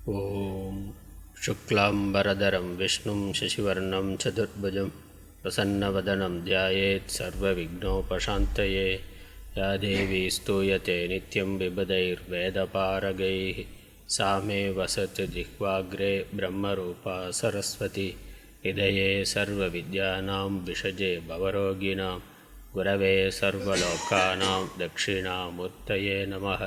ॐ शुक्लाम्बरधरं विष्णुं शशिवर्णं चतुर्भुजं प्रसन्नवदनं ध्यायेत् सर्वविघ्नोपशान्तये। या देवी स्तूयते नित्यं विबुधैर्वेदपारगैः सा मे वसतु जिह्वाग्रे ब्रह्मरूपा सरस्वती। हृदये सर्वविद्यानां विषजे भवरोगिणां गुरवे सर्वलोकानां दक्षिणामूर्तये नमः।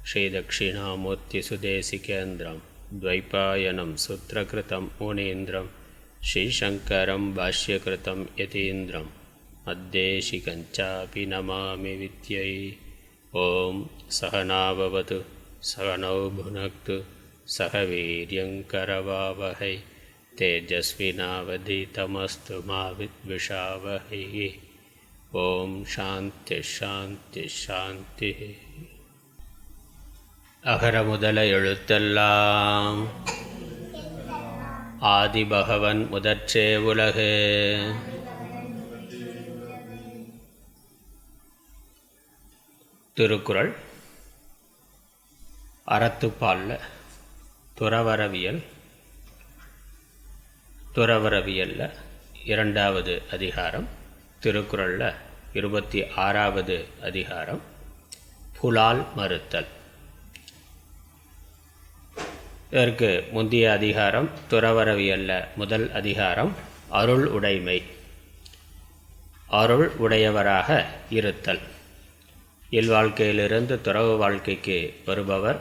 श्रीदक्षिणामूर्तिसुदेशिकेन्द्रं द्वैपायनं सूत्रकृतं मुनीन्द्रं श्रीशङ्करं भाष्यकृतं यतीन्द्रं मद्देशिकञ्चापि नमामि विद्यै। ॐ सहना भवतु सहनौ भुनक्तु सह वीर्यङ्करवावहै तेजस्विनावधीतमस्तु मा विद्विषावहै। ॐ शान्तिः शान्तिः शान्तिः। அகர முதல எழுத்தெல்லாம் ஆதிபகவன் முதற்றே உலகு. திருக்குறள் அறத்துப்பால்ல துறவரவியல்ல இரண்டாவது அதிகாரம், திருக்குறளில் 26வது அதிகாரம், புலால் மறுத்தல். இதற்கு முந்தைய அதிகாரம் துறவரவியல்ல முதல் அதிகாரம் அருள் உடைமை, அருள் உடையவராக இருத்தல். இல்வாழ்க்கையிலிருந்து துறவு வாழ்க்கைக்கு வருபவர்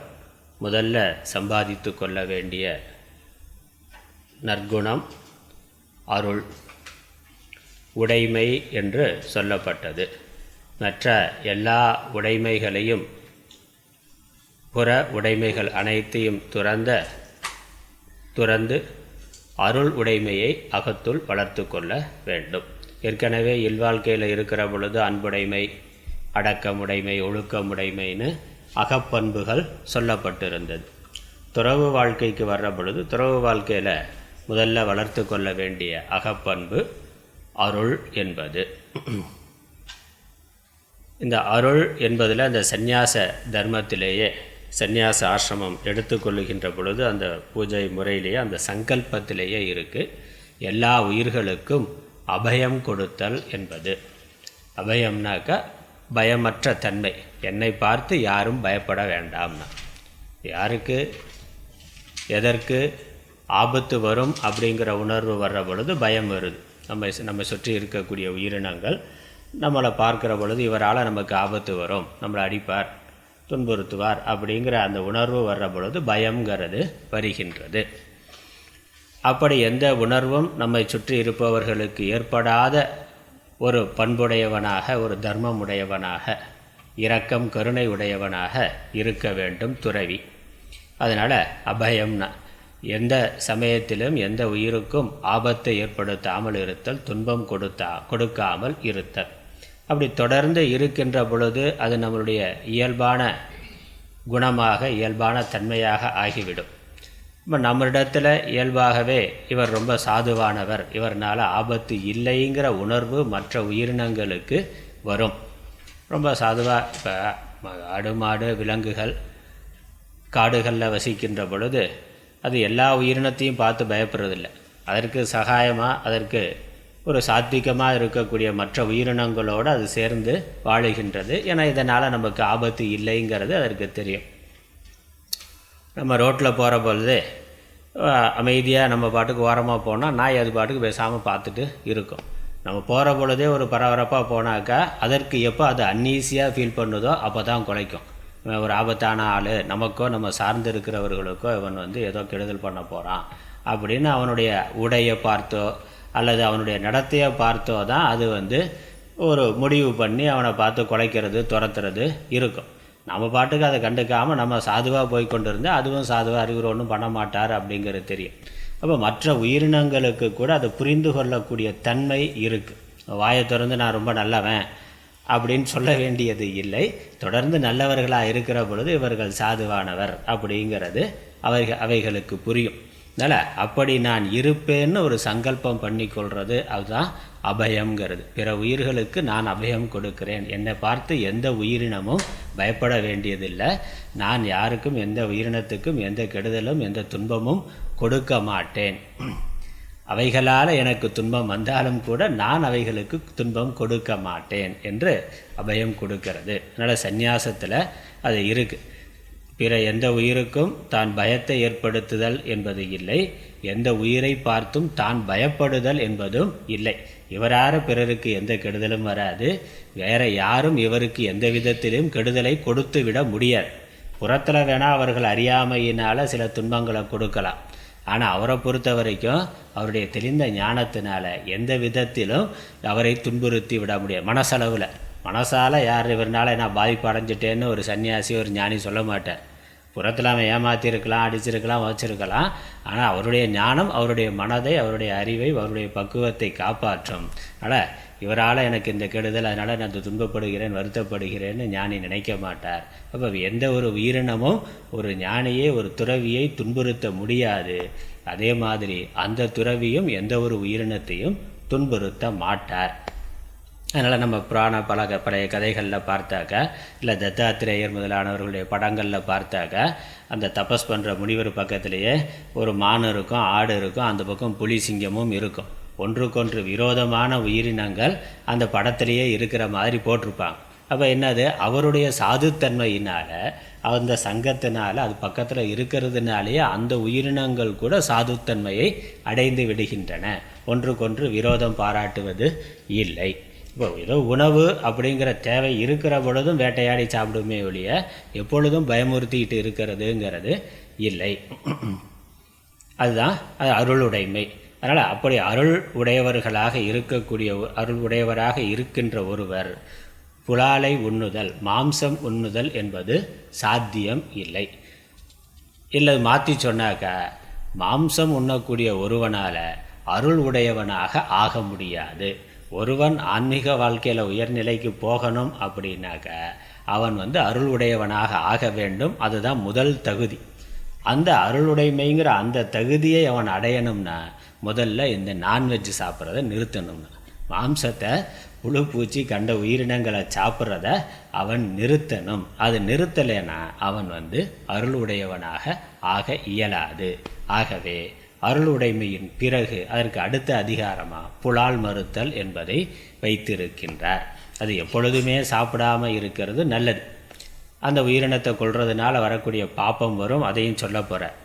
முதல்ல சம்பாதித்து கொள்ள வேண்டிய நற்குணம் அருள் உடைமை என்று சொல்லப்பட்டது. மற்ற எல்லா உடைமைகளையும், புற உடைமைகள் அனைத்தையும் துறந்து அருள் உடைமையை அகத்துள் வளர்த்து கொள்ள வேண்டும். ஏற்கனவே இல்வாழ்க்கையில் இருக்கிற பொழுது அன்புடைமை, அடக்கமுடைமை, ஒழுக்கமுடைமைன்னு அகப்பண்புகள் சொல்லப்பட்டிருந்தது. துறவு வாழ்க்கைக்கு வர்ற பொழுது துறவு வாழ்க்கையில் முதல்ல வளர்த்து கொள்ள வேண்டிய அகப்பண்பு அருள் என்பது. இந்த அருள் என்பதில் அந்த சந்நியாச தர்மத்திலேயே, சந்நியாச ஆசிரமம் எடுத்துக்கொள்ளுகின்ற பொழுது அந்த பூஜை முறையிலேயே, அந்த சங்கல்பத்திலேயே இருக்குது, எல்லா உயிர்களுக்கும் அபயம் கொடுத்தல் என்பது. அபயம்னாக்கா பயமற்ற தன்மை, என்னை பார்த்து யாரும் பயப்பட வேண்டாம்னா. யாருக்கு எதற்கு ஆபத்து வரும் அப்படிங்கிற உணர்வு வர்ற பொழுது பயம் வருது. நம்ம சுற்றி இருக்கக்கூடிய உயிரினங்கள் நம்மளை பார்க்குற பொழுது இவரால் நமக்கு ஆபத்து வரும், நம்மளை அடிப்பார், துன்புறுத்துவார் அப்படிங்கிற அந்த உணர்வு வர்ற பொழுது பயங்கிறது வருகின்றது. அப்படி எந்த உணர்வும் நம்மை சுற்றி இருப்பவர்களுக்கு ஏற்படாத ஒரு பண்புடையவனாக, ஒரு தர்மம் உடையவனாக, இரக்கம் கருணை உடையவனாக இருக்க வேண்டும் துறவி. அதனால் அபயம்னா எந்த சமயத்திலும் எந்த உயிருக்கும் ஆபத்தை ஏற்படுத்தாமல் இருத்தல், துன்பம் கொடுக்காமல் இருத்தல். அப்படி தொடர்ந்து இருக்கின்ற பொழுது அது நம்மளுடைய இயல்பான குணமாக, இயல்பான தன்மையாக ஆகிவிடும். இப்போ நம்மளிடத்தில் இயல்பாகவே இவர் ரொம்ப சாதுவானவர், இவர்னால் ஆபத்து இல்லைங்கிற உணர்வு மற்ற உயிரினங்களுக்கு வரும். ரொம்ப சாதுவாக, இப்போ ஆடு மாடு விலங்குகள் காடுகளில் வசிக்கின்ற பொழுது அது எல்லா உயிரினத்தையும் பார்த்து பயப்படுறதில்லை. அதற்கு சகாயமாக, அதற்கு ஒரு சாத்விகமாக இருக்கக்கூடிய மற்ற உயிரினங்களோடு அது சேர்ந்து வாழுகின்றது. ஏன்னா இதனால் நமக்கு ஆபத்து இல்லைங்கிறது அதற்கு தெரியும். நம்ம ரோட்டில் போகிற பொழுது அமைதியாக நம்ம பாட்டுக்கு ஓரமாக போனால் நாய் அது பாட்டுக்கு பேசாமல் பார்த்துட்டு இருக்கும். நம்ம போகிற பொழுதே ஒரு பரபரப்பாக போனாக்கா அதற்கு எப்போ அது அன்ஈஸியாக ஃபீல் பண்ணுதோ அப்போ தான் குலைக்கும். ஒரு ஆபத்தான ஆள், நமக்கோ நம்ம சார்ந்து இருக்கிறவர்களுக்கோ இவன் ஏதோ கெடுதல் பண்ண போகிறான் அப்படின்னு அவனுடைய உடையை பார்த்தோ அல்லது அவனுடைய நடத்தையை பார்த்தோ தான் அது ஒரு முடிவு பண்ணி அவனை பார்த்து குலைக்கிறது, துரத்துறது இருக்கும். நம்ம பாட்டுக்கு அதை கண்டுக்காமல் நம்ம சாதுவாக போய் கொண்டு இருந்தால் அதுவும் சாதுவாக அறிவுரை ஒன்றும் பண்ண மாட்டார் அப்படிங்கிறது தெரியும். அப்போ மற்ற உயிரினங்களுக்கு கூட அதை புரிந்து கொள்ளக்கூடிய தன்மை இருக்குது. வாயை திறந்து நான் ரொம்ப நல்லவன் அப்படின்னு சொல்ல வேண்டியது இல்லை. தொடர்ந்து நல்லவர்களாக இருக்கிற பொழுது இவர்கள் சாதுவானவர் அப்படிங்கிறது அவைகளுக்கு புரியும். அதனால் அப்படி நான் இருப்பேன்னு ஒரு சங்கல்பம் பண்ணிக்கொள்வது, அதுதான் அபயம்ங்கிறது. பிற உயிர்களுக்கு நான் அபயம் கொடுக்கிறேன், என்னை பார்த்து எந்த உயிரினமும் பயப்பட வேண்டியதில்லை. நான் யாருக்கும் எந்த உயிரினத்துக்கும் எந்த கெடுதலும் எந்த துன்பமும் கொடுக்க மாட்டேன். அவைகளால் எனக்கு துன்பம் வந்தாலும் கூட நான் அவைகளுக்கு துன்பம் கொடுக்க மாட்டேன் என்று அபயம் கொடுக்கிறது. அதனால் சந்நியாசத்தில் அது இருக்குது. பிற எந்த உயிருக்கும் தான் பயத்தை ஏற்படுத்துதல் என்பது இல்லை, எந்த உயிரை பார்த்தும் தான் பயப்படுதல் என்பதும் இல்லை. இவரார பிறருக்கு எந்த கெடுதலும் வராது, வேற யாரும் இவருக்கு எந்த விதத்திலும் கெடுதலை கொடுத்து விட முடியாது. புறத்தில் வேணால் அவர்கள் அறியாமையினால் சில துன்பங்களை கொடுக்கலாம், ஆனால் அவரை பொறுத்த வரைக்கும் அவருடைய தெளிந்த ஞானத்தினால எந்த விதத்திலும் அவரை துன்புறுத்தி விட முடியாது. மனசால் யார் இவர்னால நான் பாதிப்பு அடைஞ்சிட்டேன்னு ஒரு சன்னியாசி ஒரு ஞானி சொல்ல மாட்டார். புறத்தில் அவன் ஏமாற்றிருக்கலாம், அடிச்சிருக்கலாம், வச்சிருக்கலாம், ஆனால் அவருடைய ஞானம் அவருடைய மனதை, அவருடைய அறிவை, அவருடைய பக்குவத்தை காப்பாற்றும். அதனால் இவரால் எனக்கு இந்த கெடுதல், அதனால் நான் துன்பப்படுகிறேன், வருத்தப்படுகிறேன்னு ஞானி நினைக்க மாட்டார். அப்போ எந்த ஒரு உயிரினமும் ஒரு ஞானியை, ஒரு துறவியை துன்புறுத்த முடியாது. அதே மாதிரி அந்த துறவியும் எந்த ஒரு உயிரினத்தையும் துன்புறுத்த மாட்டார். அதனால் நம்ம பழைய கதைகளில் பார்த்தாக்கா, இல்லை தத்தாத்திரேயர் முதலானவர்களுடைய படங்களில் பார்த்தாக்கா, அந்த தபஸ் பண்ணுற முனிவர் பக்கத்திலேயே ஒரு மான் இருக்கும், ஆடு இருக்கும், அந்த பக்கம் புலி சிங்கமும் இருக்கும். ஒன்றுக்கொன்று விரோதமான உயிரினங்கள் அந்த படத்திலேயே இருக்கிற மாதிரி போட்டிருப்பாங்க. அப்போ என்னது, அவருடைய சாதுத்தன்மையினால், அந்த சங்கத்தினால், அது பக்கத்தில் இருக்கிறதுனாலேயே அந்த உயிரினங்கள் கூட சாதுத்தன்மையை அடைந்து விடுகின்றன. ஒன்றுக்கொன்று விரோதம் பாராட்டுவது இல்லை. இப்போ ஏதோ உணவு அப்படிங்கிற தேவை இருக்கிற பொழுதும் வேட்டையாடி சாப்பிடுமே ஒழிய எப்பொழுதும் பயமுறுத்திக்கிட்டு இருக்கிறதுங்கிறது இல்லை. அதுதான் அது அருளுடைமை. அதனால் அப்படி அருள் உடையவர்களாக இருக்கக்கூடிய, அருள் உடையவராக இருக்கின்ற ஒருவர் புலாலை உண்ணுதல், மாம்சம் உண்ணுதல் என்பது சாத்தியம் இல்லை. இல்லை மாற்றி சொன்னாக்கா, மாம்சம் உண்ணக்கூடிய ஒருவனால் அருள் உடையவனாக ஆக முடியாது. ஒருவன் ஆன்மீக வாழ்க்கையில் உயர்நிலைக்கு போகணும் அப்படின்னாக்க அவன் அருள் உடையவனாக ஆக வேண்டும். அதுதான் முதல் தகுதி. அந்த அருளுடைமைங்கிற அந்த தகுதியை அவன் அடையணும்னா முதல்ல இந்த நான்வெஜ் சாப்பிட்றத நிறுத்தணும்னா, மாம்சத்தை, புழு பூச்சி கண்ட உயிரினங்களை சாப்பிட்றத அவன் நிறுத்தணும். அது நிறுத்தலைன்னா அவன் அருள் உடையவனாக ஆக இயலாது. ஆகவே அருளுடைமையின் பிறகு அதற்கு அடுத்த அதிகாரமாக புலால் மறுத்தல் என்பதை வைத்திருக்கின்றார். அது எப்பொழுதுமே சாப்பிடாமல் இருக்கிறது நல்லது. அந்த உயிரினத்தை கொள்றதுனால வரக்கூடிய பாப்பம் வரும், அதையும் சொல்ல போகிறார்.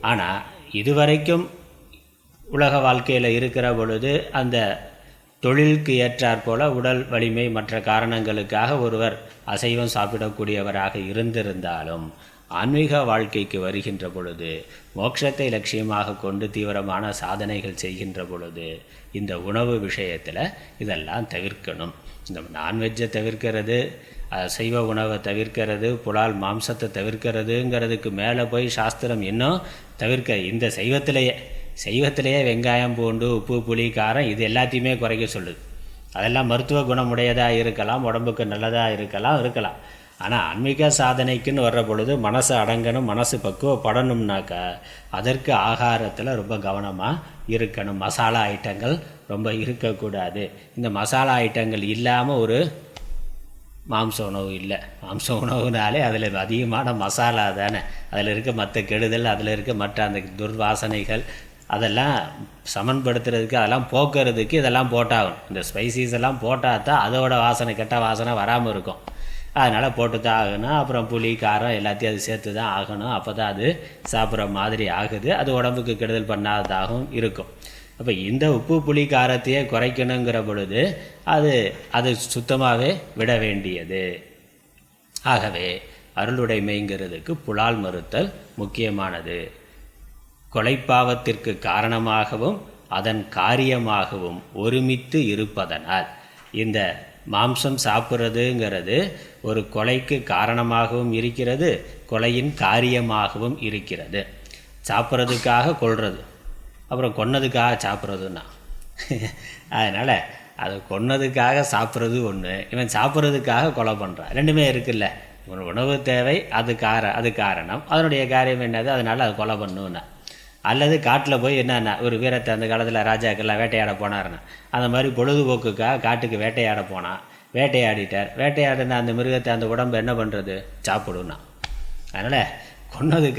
ஆனால் இதுவரைக்கும் உலக வாழ்க்கையில் இருக்கிற பொழுது அந்த தொழிலுக்கு ஏற்றாற்போல் உடல் வலிமை மற்ற காரணங்களுக்காக ஒருவர் அசைவம் சாப்பிடக்கூடியவராக இருந்திருந்தாலும் ஆன்மீக வாழ்க்கைக்கு வருகின்ற பொழுது, மோட்சத்தை லட்சியமாக கொண்டு தீவிரமான சாதனைகள் செய்கின்ற பொழுது இந்த உணவு விஷயத்தில் இதெல்லாம் தவிர்க்கணும். இந்த நான்வெஜ்ஜை தவிர்க்கிறது, அசைவ உணவை தவிர்க்கிறது, புலால் மாம்சத்தை தவிர்க்கிறதுங்கிறதுக்கு மேலே போய் சாஸ்திரம் இன்னும் தவிர்க்க, இந்த சைவத்திலேயே வெங்காயம், பூண்டு, உப்பு, புளி, காரம் இது எல்லாத்தையுமே குறைக்க சொல்லுது. அதெல்லாம் மருத்துவ குணமுடையதாக இருக்கலாம், உடம்புக்கு நல்லதாக இருக்கலாம். ஆனால் ஆன்மீக சாதனைக்குன்னு வர்ற பொழுது மனசு அடங்கணும், மனசு பக்குவப்படணும்னாக்கா அதற்கு ஆகாரத்தில் ரொம்ப கவனமாக இருக்கணும். மசாலா ஐட்டங்கள் ரொம்ப இருக்கக்கூடாது. இந்த மசாலா ஐட்டங்கள் இல்லாமல் ஒரு மாம்ச உணவு இல்லை. மாம்ச உணவுனாலே அதில் அதிகமான மசாலா தானே, அதில் இருக்க மற்ற கெடுதல், அதில் இருக்க மற்ற அந்த துர்வாசனைகள் அதெல்லாம் சமன்படுத்துறதுக்கு, அதெல்லாம் போக்குறதுக்கு இதெல்லாம் போட்டாகணும். இந்த ஸ்பைசிஸ் எல்லாம் போட்டால் தான் அதோட வாசனை, கெட்ட வாசனை வராமல் இருக்கும். அதனால் போட்டு தான் ஆகணும். அப்புறம் புளி, காரம் எல்லாத்தையும் அது சேர்த்து தான் ஆகணும். அப்போ தான் அது சாப்பிட்ற மாதிரி ஆகுது. அது உடம்புக்கு கெடுதல் பண்ணாததாகவும் இருக்கும். அப்போ இந்த உப்பு, புளி, காரத்தையே குறைக்கணுங்கிற பொழுது அது சுத்தமாகவே விட வேண்டியது. ஆகவே அருளுடைமைங்கிறதுக்கு புலால் மறுத்தல் முக்கியமானது. கொலைப்பாவத்திற்கு காரணமாகவும் அதன் காரியமாகவும் ஒருமித்து இருப்பதனால் இந்த மாம்சம் சாப்பிட்றதுங்கிறது ஒரு கொலைக்கு காரணமாகவும் இருக்கிறது, கொலையின் காரியமாகவும் இருக்கிறது. சாப்பிட்றதுக்காக கொல்றது, அப்புறம் கொன்னதுக்காக சாப்பிட்றதுன்னா அதனால் அது கொன்னதுக்காக சாப்பிட்றது ஒன்று, இவன் சாப்பிட்றதுக்காக கொலை பண்ணுறான், ரெண்டுமே இருக்குல்ல. உணவு தேவை, அது காரணம், அதனுடைய காரியம் என்னது, அதனால் அது கொலை பண்ணுன்னா. அல்லது காட்டில் போய் என்னென்ன ஒரு வீரத்தை அந்த காலத்தில் ராஜாக்கெல்லாம் வேட்டையாட போனாருன்னா அந்த மாதிரி பொழுதுபோக்குக்காக காட்டுக்கு வேட்டையாட போனான். வேட்டையாடிட்டார். வேட்டையாடின அந்த மிருகத்தை அந்த உடம்பு என்ன பண்ணுறது? சாப்பிடுன்னா. அதனால் கொன்னது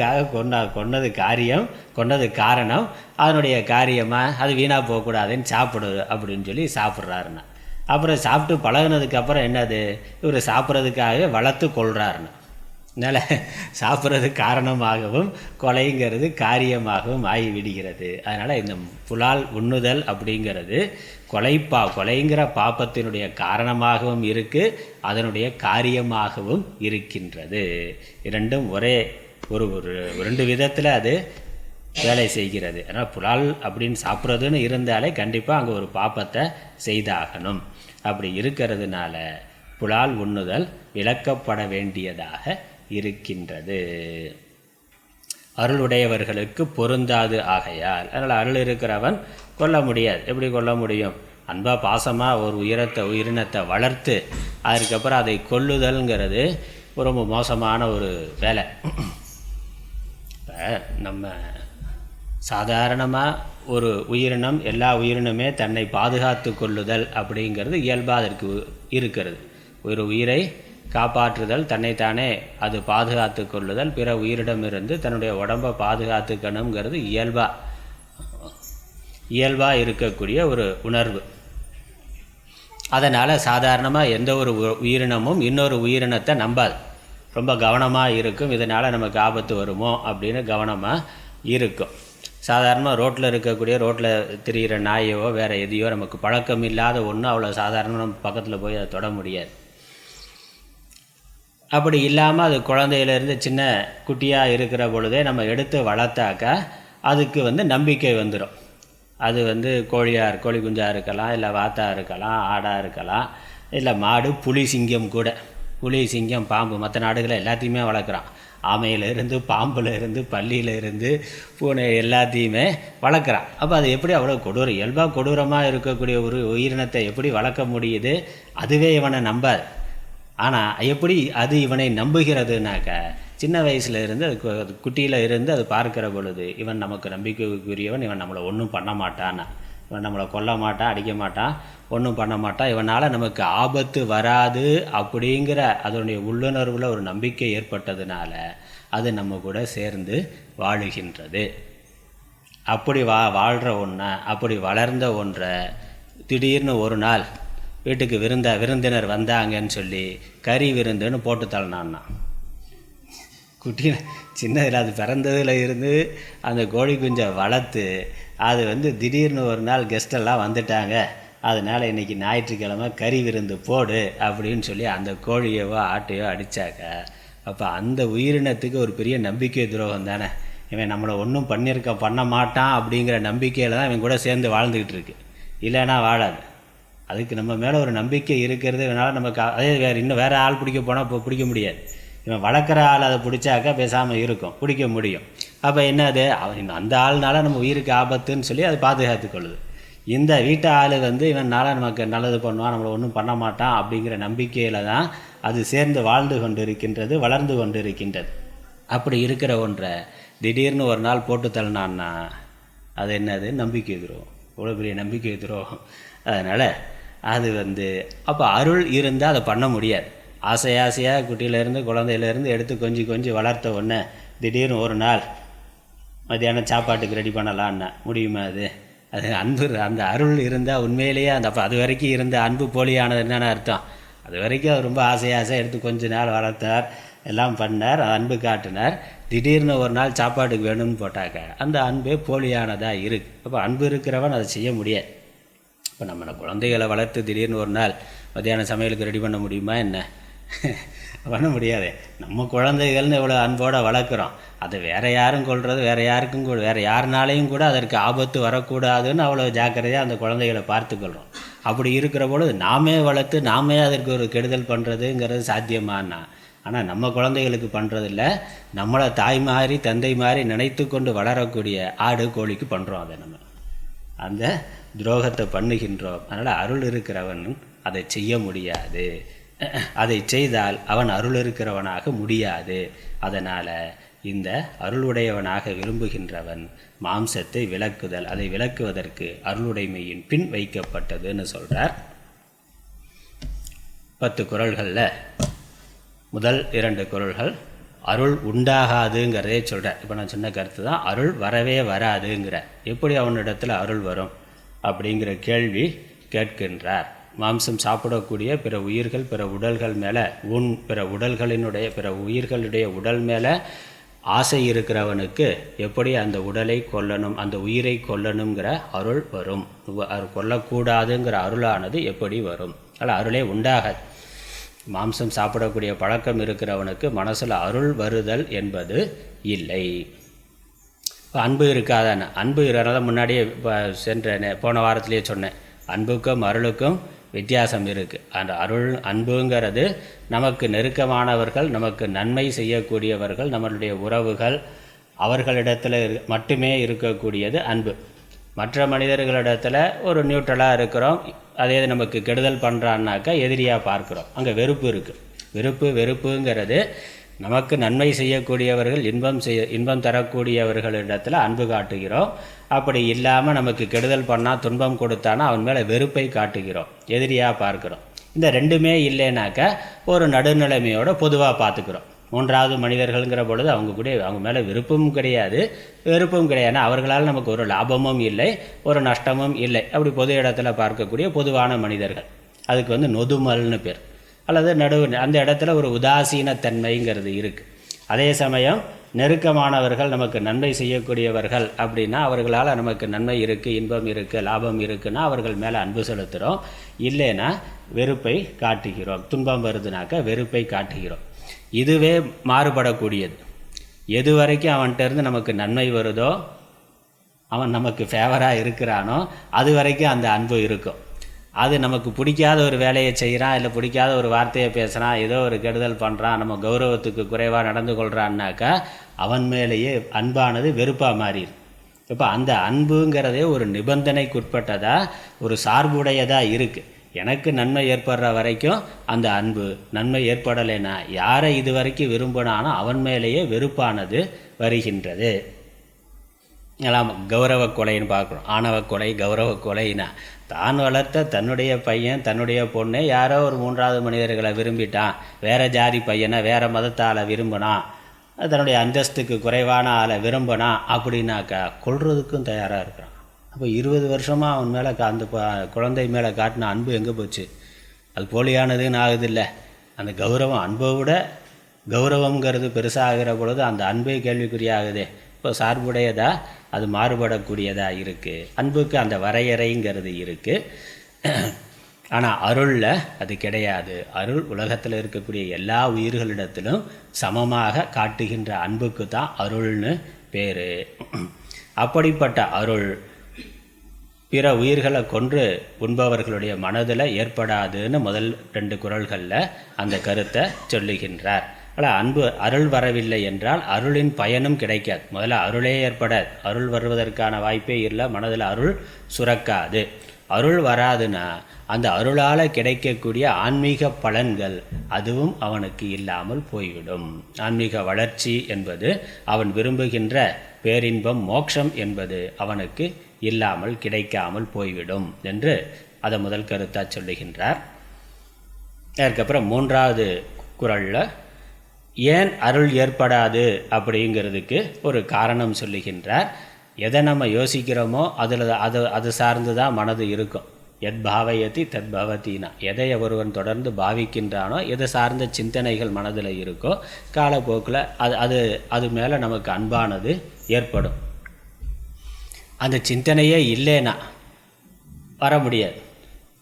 காரியம், கொன்னது காரணம், அதனுடைய காரியமாக அது வீணாக போகக்கூடாதுன்னு சாப்பிடு அப்படின்னு சொல்லி சாப்பிட்றாருன்னா. அப்புறம் சாப்பிட்டு பழகினதுக்கப்புறம் என்னது, இவர் சாப்பிட்றதுக்காகவே வளர்த்து கொள்கிறாருன்னு. அதனால் சாப்பிட்றது காரணமாகவும் கொலைங்கிறது காரியமாகவும் ஆகிவிடுகிறது. அதனால் இந்த புலால் உண்ணுதல் அப்படிங்கிறது கொலைங்கிற பாப்பத்தினுடைய காரணமாகவும் இருக்குது, அதனுடைய காரியமாகவும் இருக்கின்றது. இரண்டும் ஒரே ஒரு 2 விதத்தில் அது வேலை செய்கிறது. அதனால் புலால் அப்படின்னு சாப்பிட்றதுன்னு இருந்தாலே கண்டிப்பாக அங்கே ஒரு பாப்பத்தை செய்தாகணும். அப்படி இருக்கிறதுனால புலால் உண்ணுதல் விலக்கப்பட வேண்டியதாக இருக்கின்றது. அருளுடையவர்களுக்கு பொருந்தாது ஆகையால். அதனால் அருள் இருக்கிறவன் கொல்ல முடியாது. எப்படி கொல்ல முடியும்? அன்பாக பாசமாக ஒரு உயிரினத்தை வளர்த்து அதுக்கப்புறம் அதை கொல்லுதல்ங்கிறது ரொம்ப மோசமான ஒரு வேலை. இப்போ நம்ம சாதாரணமாக ஒரு உயிரினம், எல்லா உயிரினமே தன்னை பாதுகாத்து கொள்ளுதல் அப்படிங்கிறது இயல்பாக அதற்கு இருக்கிறது. ஒரு உயிரை காப்பாற்றுதல், தன்னைத்தானே அது பாதுகாத்து கொள்ளுதல், பிற உயிரிடமிருந்து தன்னுடைய உடம்பை பாதுகாத்துக்கணுங்கிறது இயல்பாக இருக்கக்கூடிய ஒரு உணர்வு. அதனால் சாதாரணமாக எந்த ஒரு உயிரினமும் இன்னொரு உயிரினத்தை நம்பாது, ரொம்ப கவனமாக இருக்கும். இதனால் நமக்கு ஆபத்து வருமோ அப்படின்னு கவனமாக இருக்கும். சாதாரணமாக ரோட்டில் திரிகிற நாயோ வேறு எதையோ நமக்கு பழக்கம் இல்லாத ஒன்று அவ்வளோ சாதாரணமாக நம்ம பக்கத்தில் போய் அதை தொட முடியாது. அப்படி இல்லாமல் அது குழந்தையிலேருந்து சின்ன குட்டியாக இருக்கிற பொழுதே நம்ம எடுத்து வளர்த்தாக்கா அதுக்கு நம்பிக்கை வந்துடும். அது கோழி குஞ்சாக இருக்கலாம், இல்லை வாத்தாக இருக்கலாம், ஆடாக இருக்கலாம், இல்லை மாடு, புலி, சிங்கம் கூட. புலி, சிங்கம், பாம்பு, மற்ற நாடுகளை எல்லாத்தையுமே வளர்க்குறான். ஆமையிலேருந்து, பாம்புலேருந்து, பல்லியிலேருந்து, பூனை எல்லாத்தையுமே வளர்க்குறான். அப்போ அது எப்படி அவ்வளோ கொடூரம், இயல்பாக கொடூரமாக இருக்கக்கூடிய ஒரு உயிரினத்தை எப்படி வளர்க்க முடியுது? அதுவே இவனை நம்பாது. ஆனால் எப்படி அது இவனை நம்புகிறதுனாக்க, சின்ன வயசில் இருந்து அது குட்டியில் இருந்து அது பார்க்கிற பொழுது இவன் நமக்கு நம்பிக்கைக்குரியவன், இவன் நம்மளை ஒன்றும் பண்ண மாட்டான், இவன் நம்மளை கொல்ல மாட்டான், அடிக்க மாட்டான், ஒன்றும் பண்ண மாட்டான், இவனால் நமக்கு ஆபத்து வராது அப்படிங்கிற அதனுடைய உள்ளுணர்வில் ஒரு நம்பிக்கை ஏற்பட்டதுனால அது நம்ம கூட சேர்ந்து வாழுகின்றது. அப்படி வாழ்கிற ஒன்றை, அப்படி வளர்ந்த ஒன்றை திடீர்னு ஒரு நாள் வீட்டுக்கு விருந்தினர் வந்தாங்கன்னு சொல்லி கறி விருந்துன்னு போட்டு தள்ளினான்னா. குட்டியில் சின்னதில் அது பிறந்ததில் இருந்து அந்த கோழி குஞ்சை வளர்த்து அது திடீர்னு ஒரு நாள் கெஸ்டெல்லாம் வந்துட்டாங்க, அதனால் இன்றைக்கி ஞாயிற்றுக்கிழமை கறி விருந்து போடு அப்படின்னு சொல்லி அந்த கோழியவோ ஆட்டையோ அடித்தாக்க, அப்போ அந்த உயிரினத்துக்கு ஒரு பெரிய நம்பிக்கை துரோகம் தானே. இவன் நம்மளை ஒன்றும் பண்ண மாட்டான் அப்படிங்கிற நம்பிக்கையில் தான் இவன் கூட சேர்ந்து வாழ்ந்துக்கிட்டு இருக்கு, இல்லைன்னா வாழாது. அதுக்கு நம்ம மேலே ஒரு நம்பிக்கை இருக்கிறது. இதனால் நமக்கு அதே வேறு ஆள் பிடிக்க போனால் இப்போ பிடிக்க முடியாது. இவன் வளர்க்குற ஆள் அதை பிடிச்சாக்கா பேசாமல் இருக்கும், பிடிக்க முடியும். அப்போ என்னது, அந்த ஆள்னால நம்ம உயிருக்கு ஆபத்துன்னு சொல்லி அதை பாதுகாத்து கொள்ளுது. இந்த வீட்டு ஆள் இவனால் நமக்கு நல்லது பண்ணுவான், நம்மளை ஒன்றும் பண்ண மாட்டான் அப்படிங்கிற நம்பிக்கையில் தான் அது சேர்ந்து வாழ்ந்து கொண்டு இருக்கின்றது, வளர்ந்து கொண்டு இருக்கின்றது. அப்படி இருக்கிற ஒன்றை திடீர்னு ஒரு நாள் போட்டு தள்ளினான்னா அது என்னது, நம்பிக்கை துரோகம், இவ்வளோ பெரிய நம்பிக்கை துரோகம். அதனால் அது அப்போ அருள் இருந்தால் அதை பண்ண முடியாது. ஆசையாக குட்டியிலேருந்து குழந்தையிலேருந்து எடுத்து கொஞ்சம் வளர்த்த உடனே திடீர்னு ஒரு நாள் மத்தியானம் சாப்பாட்டுக்கு ரெடி பண்ணலான்னா முடியுமா? அது அன்பு, அந்த அருள் இருந்தால் உண்மையிலேயே அப்போ அது வரைக்கும் இருந்த அன்பு போலியானது என்னென்ன அர்த்தம்? அது வரைக்கும் அவர் ரொம்ப ஆசையாக எடுத்து கொஞ்ச நாள் வளர்த்தார், எல்லாம் பண்ணார், அன்பு காட்டினார். திடீர்னு ஒரு நாள் சாப்பாட்டுக்கு வேணும்னு போட்டாக்க அந்த அன்பே போலியானதாக இருக்குது. அப்போ அன்பு இருக்கிறவன் அதை செய்ய முடியாது. இப்போ நம்ம குழந்தைகளை வளர்த்து திடீர்னு ஒரு நாள் மத்தியானம் சமையலுக்கு ரெடி பண்ண முடியுமா என்ன? பண்ண முடியாது. நம்ம குழந்தைகள்னு எவ்வளோ அன்போடு வளர்க்குறோம், அதை வேறு யாரும் கொள்வது, வேறு யாருனாலையும் கூட அதற்கு ஆபத்து வரக்கூடாதுன்னு அவ்வளோ ஜாக்கிரதையாக அந்த குழந்தைகளை பார்த்துக்கொள்கிறோம். அப்படி இருக்கிற பொழுது நாமே வளர்த்து நாமே அதற்கு ஒரு கெடுதல் பண்ணுறதுங்கிறது சாத்தியமானா? ஆனால் நம்ம குழந்தைகளுக்கு பண்ணுறதில்ல, நம்மளை தாய் மாதிரி தந்தை மாதிரி நினைத்து கொண்டு வளரக்கூடிய ஆடு கோழிக்கு பண்ணுறோம். அதை நம்ம அந்த துரோகத்தை பண்ணுகின்றோம். அதனால் அருள் இருக்கிறவன் அதை செய்ய முடியாது. அதை செய்தால் அவன் அருள் இருக்கிறவனாக முடியாது. அதனால் இந்த அருளுடையவனாக விரும்புகின்றவன் மாம்சத்தை விலக்குதல், அதை விலக்குவதற்கு அருளுடைமையின் பின் வைக்கப்பட்டதுன்னு சொல்கிறார். 10 குறள்களில் முதல் 2 குறள்கள் அருள் உண்டாகாதுங்கிறதே சொல்கிறேன். இப்போ நான் சொன்ன கருத்து தான், அருள் வரவே வராதுங்கிற. எப்படி அவனிடத்தில் அருள் வரும் அப்படிங்கிற கேள்வி கேட்கின்றார். மாம்சம் சாப்பிடக்கூடிய பிற உயிர்கள் பிற உடல்கள் மேலே பிற உயிர்களுடைய உடல் மேலே ஆசை இருக்கிறவனுக்கு எப்படி அந்த உடலை கொல்லணும், அந்த உயிரை கொல்லணுங்கிற அருள் வரும்? கொல்லக்கூடாதுங்கிற அருளானது எப்படி வரும்? அதில் அருளே உண்டாகாது. மாம்சம் சாப்பிடக்கூடிய பழக்கம் இருக்கிறவனுக்கு மனசில் அருள் வருதல் என்பது இல்லை. இப்போ அன்பு இருக்காதானே? அன்பு இருக்கிறத முன்னாடியே போன வாரத்திலேயே சொன்னேன். அன்புக்கும் அருளுக்கும் வித்தியாசம் இருக்குது. அந்த அன்புங்கிறது நமக்கு நெருக்கமானவர்கள், நமக்கு நன்மை செய்யக்கூடியவர்கள், நம்மளுடைய உறவுகள், அவர்களிடத்தில் மட்டுமே இருக்கக்கூடியது அன்பு. மற்ற மனிதர்களிடத்தில் ஒரு நியூட்ரலாக இருக்கிறோம், அதே நமக்கு கெடுதல் பண்ணுறான்னாக்கா எதிரியாக பார்க்குறோம். அங்கே வெறுப்பு இருக்குது. வெறுப்புங்கிறது நமக்கு நன்மை செய்யக்கூடியவர்கள், இன்பம் தரக்கூடியவர்களிடத்தில் அன்பு காட்டுகிறோம். அப்படி இல்லாமல் நமக்கு கெடுதல் பண்ணால், துன்பம் கொடுத்தானா அவன் மேலே வெறுப்பை காட்டுகிறோம், எதிரியாக பார்க்குறோம். இந்த ரெண்டுமே இல்லைனாக்கா ஒரு நடுநிலைமையோட பொதுவாக பார்த்துக்கிறோம். மூன்றாவது மனிதர்கள்ங்கிற பொழுது அவங்க மேலே விருப்பமும் கிடையாது, வெறுப்பும் கிடையாது. அவர்களால் நமக்கு ஒரு லாபமும் இல்லை, ஒரு நஷ்டமும் இல்லை. அப்படி பொது இடத்துல பார்க்கக்கூடிய பொதுவான மனிதர்கள், அதுக்கு நொதுமல்னு பேர். அல்லது அந்த இடத்துல ஒரு உதாசீனத்தன்மைங்கிறது இருக்குது. அதே சமயம் நெருக்கமானவர்கள், நமக்கு நன்மை செய்யக்கூடியவர்கள் அப்படின்னா அவர்களால் நமக்கு நன்மை இருக்குது, இன்பம் இருக்குது, லாபம் இருக்குன்னா அவர்கள் மேலே அன்பு செலுத்துகிறோம். இல்லைன்னா வெறுப்பை காட்டுகிறோம். துன்பம் வருதுனாக்கா வெறுப்பை காட்டுகிறோம். இதுவே மாறுபடக்கூடியது. எது வரைக்கும் அவன்கிட்டருந்து நமக்கு நன்மை வருதோ, அவன் நமக்கு ஃபேவராக இருக்கிறானோ, அது வரைக்கும் அந்த அன்பு இருக்கும். அது நமக்கு பிடிக்காத ஒரு வேலையை செய்கிறான், இல்லை பிடிக்காத ஒரு வார்த்தையை பேசுகிறான், ஏதோ ஒரு கெடுதல் பண்ணுறான், நம்ம கௌரவத்துக்கு குறைவாக நடந்து கொள்கிறான்னாக்கா அவன் மேலேயே அன்பானது வெறுப்பாக மாறிடும். இப்போ அந்த அன்புங்கிறதே ஒரு நிபந்தனைக்குட்பட்டதாக, ஒரு சார்புடையதாக இருக்குது. எனக்கு நன்மை ஏற்படுற வரைக்கும் அந்த அன்பு, நன்மை ஏற்படலைன்னா யாரை இது வரைக்கும் விரும்பினானோ அவன் மேலேயே வெறுப்பானது வருகின்றது. எல்லாம் கௌரவ கொலைன்னு பார்க்குறோம். ஆணவ கொலை, கௌரவ கொலைன்னா தான் வளர்த்த தன்னுடைய பையன், தன்னுடைய பொண்ணை யாரோ ஒரு 3வது மனிதர்களை விரும்பிட்டான், வேறு ஜாதி பையனை வேறு மதத்தால் விரும்பினான், தன்னுடைய அந்தஸ்துக்கு குறைவான ஆளை விரும்பினான் அப்படின்னாக்கா கொல்றதுக்கும் தயாராக இருக்கிறான். அப்போ 20 வருஷமாக அவன் மேலே அந்த குழந்தை மேலே காட்டின அன்பு எங்கே போச்சு? அது போலியானதுன்னு ஆகுதில்ல. அந்த கௌரவம், அன்பை விட கௌரவங்கிறது பெருசாகிற பொழுது அந்த அன்பே கேள்விக்குறியாகுதே. இப்போ சார்புடையதா, அது மாறுபடக்கூடியதாக இருக்குது. அன்புக்கு அந்த வரையறைங்கிறது இருக்குது. ஆனால் அருளில் அது கிடையாது. அருள் உலகத்தில் இருக்கக்கூடிய எல்லா உயிர்களிடத்திலும் சமமாக காட்டுகின்ற அன்புக்கு தான் அருள்னு பேர். அப்படிப்பட்ட அருள் பிற உயிர்களை கொன்று உண்பவர்களுடைய மனதில் ஏற்படாதுன்னு முதல் 2 குறள்களில் அந்த கருத்தை சொல்லுகின்றார். ஆனால் அருள் வரவில்லை என்றால் அருளின் பயனும் கிடைக்காது. முதல்ல அருளே ஏற்படாது. அருள் வருவதற்கான வாய்ப்பே இல்லை. மனதில் அருள் சுரக்காது. அருள் வராதுன்னா அந்த அருளால் கிடைக்கக்கூடிய ஆன்மீக பலன்கள் அதுவும் அவனுக்கு இல்லாமல் போய்விடும். ஆன்மீக வளர்ச்சி என்பது, அவன் விரும்புகின்ற பேரின்பம், மோட்சம் என்பது அவனுக்கு இல்லாமல் கிடைக்காமல் போய்விடும் என்று அதை முதல் கருத்தாக சொல்லுகின்றார். அதுக்கப்புறம் 3வது குறளில் ஏன் அருள் ஏற்படாது அப்படிங்கிறதுக்கு ஒரு காரணம் சொல்லுகின்றார். எதை நம்ம யோசிக்கிறோமோ அது சார்ந்து தான் மனது இருக்கும். எத் பாவயதி தத் பவத்தினா, எதை ஒருவன் தொடர்ந்து பாவிக்கின்றானோ, எதை சார்ந்த சிந்தனைகள் மனதில் இருக்கோ, காலப்போக்கில் அது மேலே நமக்கு அன்பானது ஏற்படும். அந்த சிந்தனையே இல்லைன்னா வர முடியாது.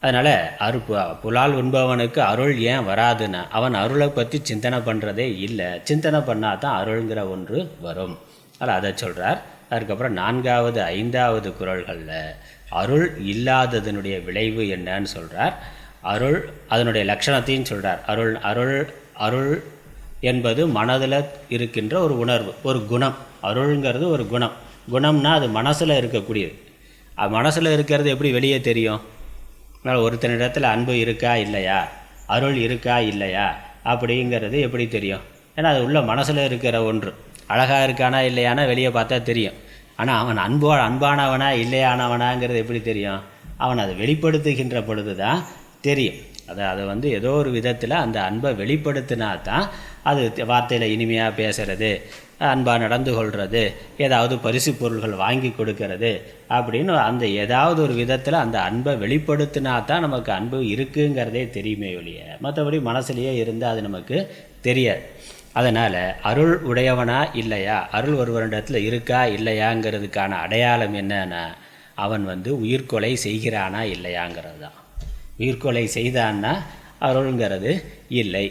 அதனால் புலால் உண்பவனுக்கு அருள் ஏன் வராதுன்னா அவன் அருளை பற்றி சிந்தனை பண்ணுறதே இல்லை. சிந்தனை பண்ணால் தான் அருள்ங்கிற ஒன்று வரும். அதில் அதை சொல்கிறார். அதுக்கப்புறம் 4வது 5வது குறள்களில் அருள் இல்லாததனுடைய விளைவு என்னன்னு சொல்கிறார். அருள் அதனுடைய லட்சணத்தையும் சொல்கிறார். அருள் என்பது மனதில் இருக்கின்ற ஒரு உணர்வு, ஒரு குணம். அருள்ங்கிறது ஒரு குணம். குணம்னா அது மனசில் இருக்கக்கூடியது. அது மனசில் இருக்கிறது எப்படி வெளியே தெரியும்? அதனால் ஒருத்தனிடத்தில் அன்பு இருக்கா இல்லையா, அருள் இருக்கா இல்லையா அப்படிங்கிறது எப்படி தெரியும்? ஏன்னா அது உள்ள மனசில் இருக்கிற ஒன்று. அழகாக இருக்கானா இல்லையானா வெளியே பார்த்தா தெரியும். ஆனால் அவன் அன்பானவனா இல்லையானவனாங்கிறது எப்படி தெரியும்? அவன் அதை வெளிப்படுத்துகின்ற பொழுது தான் தெரியும். அதை ஏதோ ஒரு விதத்தில் அந்த அன்பை வெளிப்படுத்தினா தான் அது வார்த்தையில் இனிமையாக பேசுகிறது, அன்பாக நடந்து கொள்வது, ஏதாவது பரிசு பொருள்கள் வாங்கி கொடுக்கறது அப்படின்னு அந்த ஏதாவது ஒரு விதத்தில் அந்த அன்பை வெளிப்படுத்தினா தான் நமக்கு அன்பு இருக்குங்கிறதே தெரியுமே ஒழிய மற்றபடி மனசுலேயே இருந்து அது நமக்கு தெரியாது. அதனால் அருள் உடையவனா இல்லையா, அருள் ஒருவரிடத்தில் இருக்கா இல்லையாங்கிறதுக்கான அடையாளம் என்னன்னா அவன் உயிர்கொலை செய்கிறானா இல்லையாங்கிறது தான். உயிர்கொலை செய்தான்னா அருள்ங்கிறது இல்லை,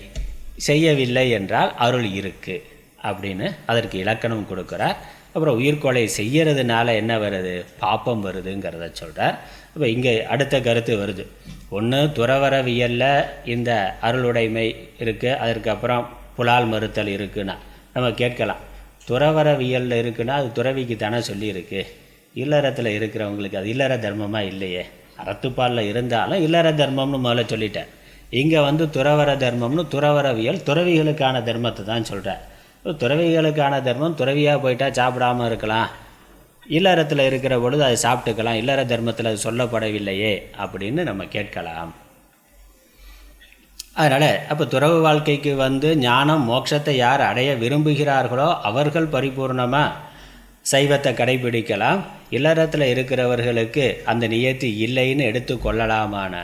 செய்யவில்லை என்றால் அருள் இருக்குது அப்படின்னு அதற்கு இலக்கணம் கொடுக்குறார். அப்புறம் உயிர்கொலை செய்கிறதுனால என்ன வருது, பாப்பம் வருதுங்கிறத சொல்கிறார். இப்போ இங்கே அடுத்த கருத்து வருது. ஒன்று துறவரவியலில் இந்த அருளுடைமை இருக்குது, அதற்கப்புறம் புலால் மறுத்தல் இருக்குன்னா நம்ம கேட்கலாம், துறவரவியலில் இருக்குன்னா அது துறவிக்கு தானே சொல்லியிருக்கு, இல்லறத்தில் இருக்கிறவங்களுக்கு அது இல்லற தர்மமாக இல்லையே. அறத்துப்பாலில் இருந்தாலும் இல்லற தர்மம்னு முதல்ல சொல்லிட்டேன். இங்கே துறவர தர்மம்னு துறவரவியல் துறவிகளுக்கான தர்மத்தை தான் சொல்கிறேன். துறவிகளுக்கான தர்மம் துறவியாக போயிட்டால் சாப்பிடாமல் இருக்கலாம், இல்லறத்தில் இருக்கிற பொழுது அதை சாப்பிட்டுக்கலாம், இல்லற தர்மத்தில் அது சொல்லப்படவில்லையே அப்படின்னு நம்ம கேட்கலாம். அதனால் அப்போ துறவு வாழ்க்கைக்கு ஞானம் மோட்சத்தை யார் அடைய விரும்புகிறார்களோ அவர்கள் பரிபூர்ணமாக சைவத்தை கடைபிடிக்கலாம். இல்லறத்தில் இருக்கிறவர்களுக்கு அந்த நியத்தி இல்லைன்னு எடுத்து கொள்ளலாமான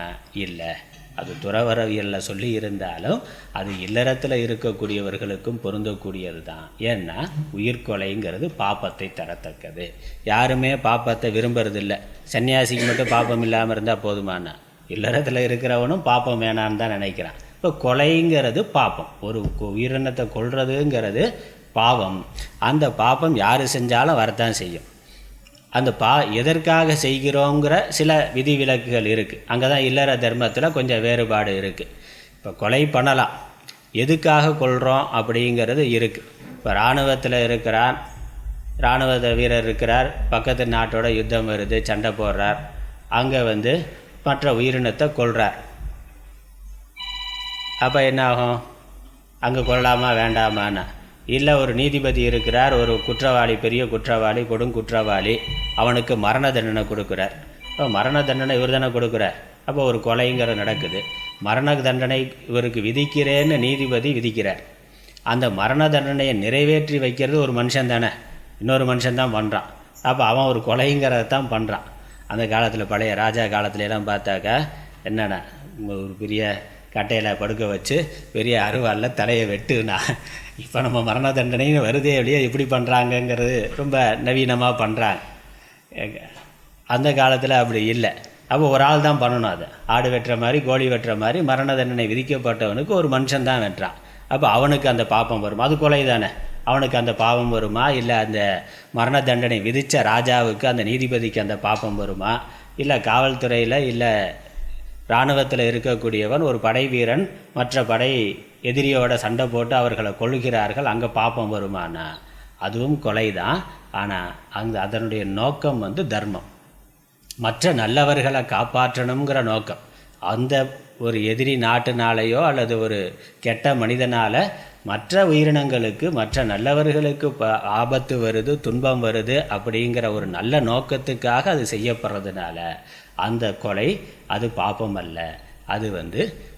இல்லை. அது துறவரவியலில் சொல்லி இருந்தாலும் அது இல்லறத்தில் இருக்கக்கூடியவர்களுக்கும் பொருந்தக்கூடியது தான். ஏன்னா உயிர்கொலைங்கிறது பாப்பத்தை தரத்தக்கது. யாருமே பாப்பத்தை விரும்புறதில்லை. சன்னியாசிக்கு மட்டும் பாப்பம் இல்லாமல் இருந்தால் போதுமான, இல்லறத்தில் இருக்கிறவனும் பாப்பம் வேணான்னு தான் நினைக்கிறான். இப்போ கொலைங்கிறது பாப்பம், ஒரு உயிரினத்தை கொல்றதுங்கிறது பாவம். அந்த பாப்பம் யார் செஞ்சாலும் வரத்தான் செய்யும். அந்த எதற்காக செய்கிறோங்கிற சில விதிவிலக்குகள் இருக்குது. அங்கே தான் இல்லற தர்மத்தில் கொஞ்சம் வேறுபாடு இருக்குது. இப்போ கொலை பண்ணலாம், எதுக்காக கொள்கிறோம் அப்படிங்கிறது இருக்குது. இப்போ இராணுவத்தில் இருக்கிறார், இராணுவ வீரர் இருக்கிறார், பக்கத்து நாட்டோட யுத்தம் வருது, சண்டை போடுறார், அங்கே மற்ற உயிரினத்தை கொல்றார். அப்போ என்ன ஆகும், அங்கே கொள்ளலாமா வேண்டாமான்னா, இல்லை ஒரு நீதிபதி இருக்கிறார், ஒரு குற்றவாளி, பெரிய குற்றவாளி, கொடுங்குற்றவாளி, அவனுக்கு மரண தண்டனை கொடுக்குறார். இப்போ மரண தண்டனை இவர் தானே கொடுக்குறார். அப்போ ஒரு கொலைங்கிற நடக்குது. மரண தண்டனை இவருக்கு விதிக்கிறேன்னு நீதிபதி விதிக்கிறார். அந்த மரண தண்டனையை நிறைவேற்றி வைக்கிறது ஒரு மனுஷன் தானே, இன்னொரு மனுஷன்தான் பண்ணுறான். அப்போ அவன் ஒரு கொலைங்கிறதான் பண்ணுறான். அந்த காலத்தில் பழைய ராஜா காலத்துலலாம் பார்த்தாக்கா என்னென்ன ஒரு பெரிய கட்டையில் படுக்க வச்சு பெரிய அருவாளில் தலையை வெட்டுனா. இப்போ நம்ம மரண தண்டனைன்னு வருதே அப்படியே எப்படி பண்ணுறாங்கங்கிறது ரொம்ப நவீனமாக பண்ணுறாங்க. அந்த காலத்தில் அப்படி இல்லை. அப்போ ஒரு ஆள் தான் பண்ணணும். அதை ஆடு வெட்டுற மாதிரி கோழி வெட்டுற மாதிரி மரண தண்டனை விதிக்கப்பட்டவனுக்கு ஒரு மனுஷன் தான் வெட்டுறான். அப்போ அவனுக்கு அந்த பாப்பம் வருமா, அது கொலை தானே, அவனுக்கு அந்த பாவம் வருமா, இல்லை அந்த மரண தண்டனை விதித்த ராஜாவுக்கு அந்த நீதிபதிக்கு அந்த பாப்பம் வருமா, இல்லை காவல்துறையில் இல்லை இராணுவத்தில் இருக்கக்கூடியவன் ஒரு படை வீரன் மற்ற படை எதிரியோட சண்டை போட்டு அவர்களை கொள்கிறார்கள், அங்கே பாப்பம் வருமானா அதுவும் கொலை தான். ஆனால் அதனுடைய நோக்கம் தர்மம், மற்ற நல்லவர்களை காப்பாற்றணுங்கிற நோக்கம். அந்த ஒரு எதிரி நாட்டுனாலேயோ அல்லது ஒரு கெட்ட மனிதனால் மற்ற உயிரினங்களுக்கு மற்ற நல்லவர்களுக்கு ஆபத்து வருது, துன்பம் வருது அப்படிங்கிற ஒரு நல்ல நோக்கத்துக்காக அது செய்யப்படுறதுனால அந்த கொலை அது பாப்பம் அல்ல, அது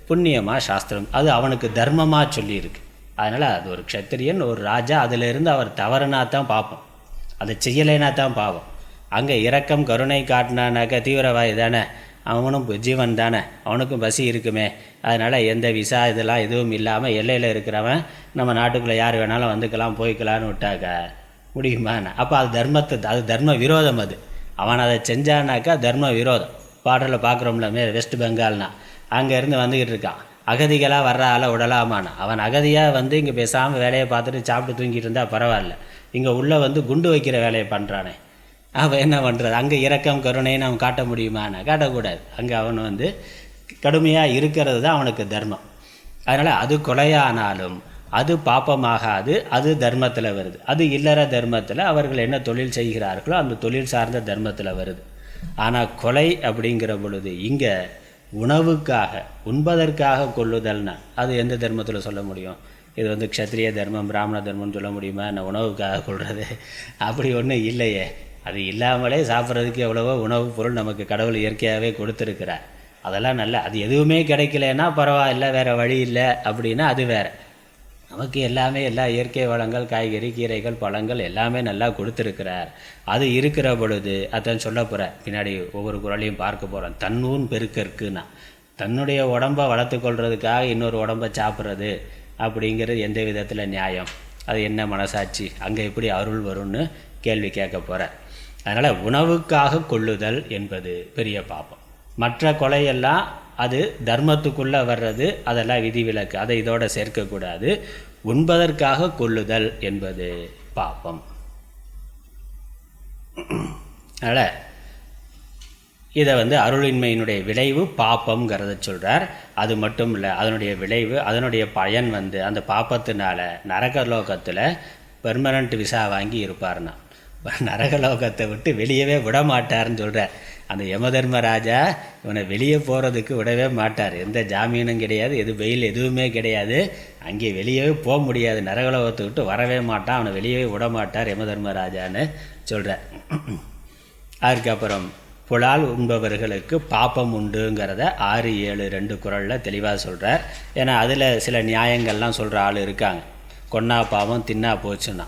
புண்ணியமாக சாஸ்திரம் அது அவனுக்கு தர்மமாக சொல்லியிருக்கு. அதனால் அது ஒரு க்ஷத்திரியன் ஒரு ராஜா அதிலிருந்து அவர் தவறுனா தான் பாப்பம், அதை செய்யலைனா தான் பாவம். அங்கே இரக்கம் கருணை காட்டினானாக்கா தீவிரவாதி தானே, அவனும் ஜீவன் தானே, அவனுக்கும் பசி இருக்குமே. அதனால் எந்த விசா இதெல்லாம் எதுவும் இல்லாமல் எல்லையில் இருக்கிறவன் நம்ம நாட்டுக்குள்ளே யார் வேணாலும் வந்துக்கலாம் போய்க்கலான்னு விட்டாக்கா முடியுமா? அப்போ அது தர்மத்தை, அது தர்ம விரோதம். அது அவன் அதை செஞ்சானாக்கா தர்ம விரோதம். பாடலில் பார்க்குறோம்ல வெஸ்ட் பெங்கால்னா அங்கேருந்து வந்துக்கிட்டு இருக்கான், அகதிகளாக வர்ற ஆளை விடலாமான்னா. அவன் அகதியாக இங்கே பேசாமல் வேலையை பார்த்துட்டு சாப்பிட்டு தூங்கிட்டு இருந்தால் பரவாயில்ல, இங்கே உள்ளே குண்டு வைக்கிற வேலையை பண்ணுறானே, அவன் என்ன பண்ணுறது? அங்கே இரக்கம் கருணைன்னு அவன் காட்ட முடியுமாண்ணா? காட்டக்கூடாது. அங்கே அவன் கடுமையாக இருக்கிறது தான் அவனுக்கு தர்மம். அதனால் அது கொலையானாலும் அது பாப்பமாகாது, அது தர்மத்தில் வருது. அது இல்லற தர்மத்தில் அவர்கள் என்ன தொழில் செய்கிறார்களோ அந்த தொழில் சார்ந்த தர்மத்தில் வருது. ஆனால் கொலை அப்படிங்கிற பொழுது இங்கே உணவுக்காக உண்பதற்காக கொள்ளுதல்னா அது எந்த தர்மத்தில் சொல்ல முடியும்? இது க்ஷத்ரிய தர்மம் பிராமண தர்மம்னு சொல்ல முடியுமா? என்ன உணவுக்காக கொள்வது? அப்படி ஒன்றும் இல்லையே. அது இல்லாமலே சாப்பிட்றதுக்கு எவ்வளவோ உணவுப் பொருள் நமக்கு கடவுள் இயற்கையாகவே கொடுத்துருக்கிறார். அதெல்லாம் நல்ல, அது எதுவுமே கிடைக்கலன்னா பரவாயில்ல, வேறு வழி இல்லை அப்படின்னா அது வேறு. நமக்கு எல்லாமே எல்லா இயற்கை வளங்கள், காய்கறி, கீரைகள், பழங்கள் எல்லாமே நல்லா கொடுத்துருக்கிறார். அது இருக்கிற பொழுது அதான் சொல்ல போகிறேன், பின்னாடி ஒவ்வொரு குறளையும் பார்க்க போகிறோம். தன்னூன் பெருக்கற்குன்னா தன்னுடைய உடம்பை வளர்த்து கொள்றதுக்காக இன்னொரு உடம்பை சாப்பிட்றது அப்படிங்கிறது எந்த விதத்தில் நியாயம்? அது என்ன மனசாட்சி? அங்கே எப்படி அருள் வரும்னு கேள்வி கேட்க போகிறேன். அதனால் உணவுக்காக கொள்ளுதல் என்பது பெரிய பாபம். மற்ற கொலையெல்லாம் அது தர்மத்துக்குள்ளே வர்றது, அதெல்லாம் விதிவிலக்கு, அதை இதோட சேர்க்கக்கூடாது. உண்பதற்காக கொள்ளுதல் என்பது பாபம். அதனால் இதை அருளின்மையினுடைய விளைவு பாப்பம்ங்கிறத சொல்கிறார். அது மட்டும் இல்லை, அதனுடைய விளைவு, அதனுடைய பயன் அந்த பாப்பத்தினால நரகலோகத்தில் பெர்மனண்ட் விசா வாங்கி இருப்பார்னா, நரகலோகத்தை விட்டு வெளியவே விட மாட்டார்னு சொல்கிறார். அந்த யமதர்மராஜா இவனை வெளியே போகிறதுக்கு விடவே மாட்டார். எந்த ஜாமீனும் கிடையாது, பெயில் எதுவுமே கிடையாது. அங்கே வெளியவே போக முடியாது, நரகலோகத்தை விட்டு வரவே மாட்டான், அவனை வெளியவே விட மாட்டார் யமதர்மராஜான்னு சொல்கிறார். அதுக்கப்புறம் புலால் உண்பவர்களுக்கு பாப்பம் உண்டுங்கிறத 6, 7, 2 குறளில் தெளிவாக சொல்கிறார். ஏன்னா அதில் சில நியாயங்கள்லாம் சொல்கிற ஆள் இருக்காங்க. கொன்னா பாவம் தின்னா போச்சுன்னா,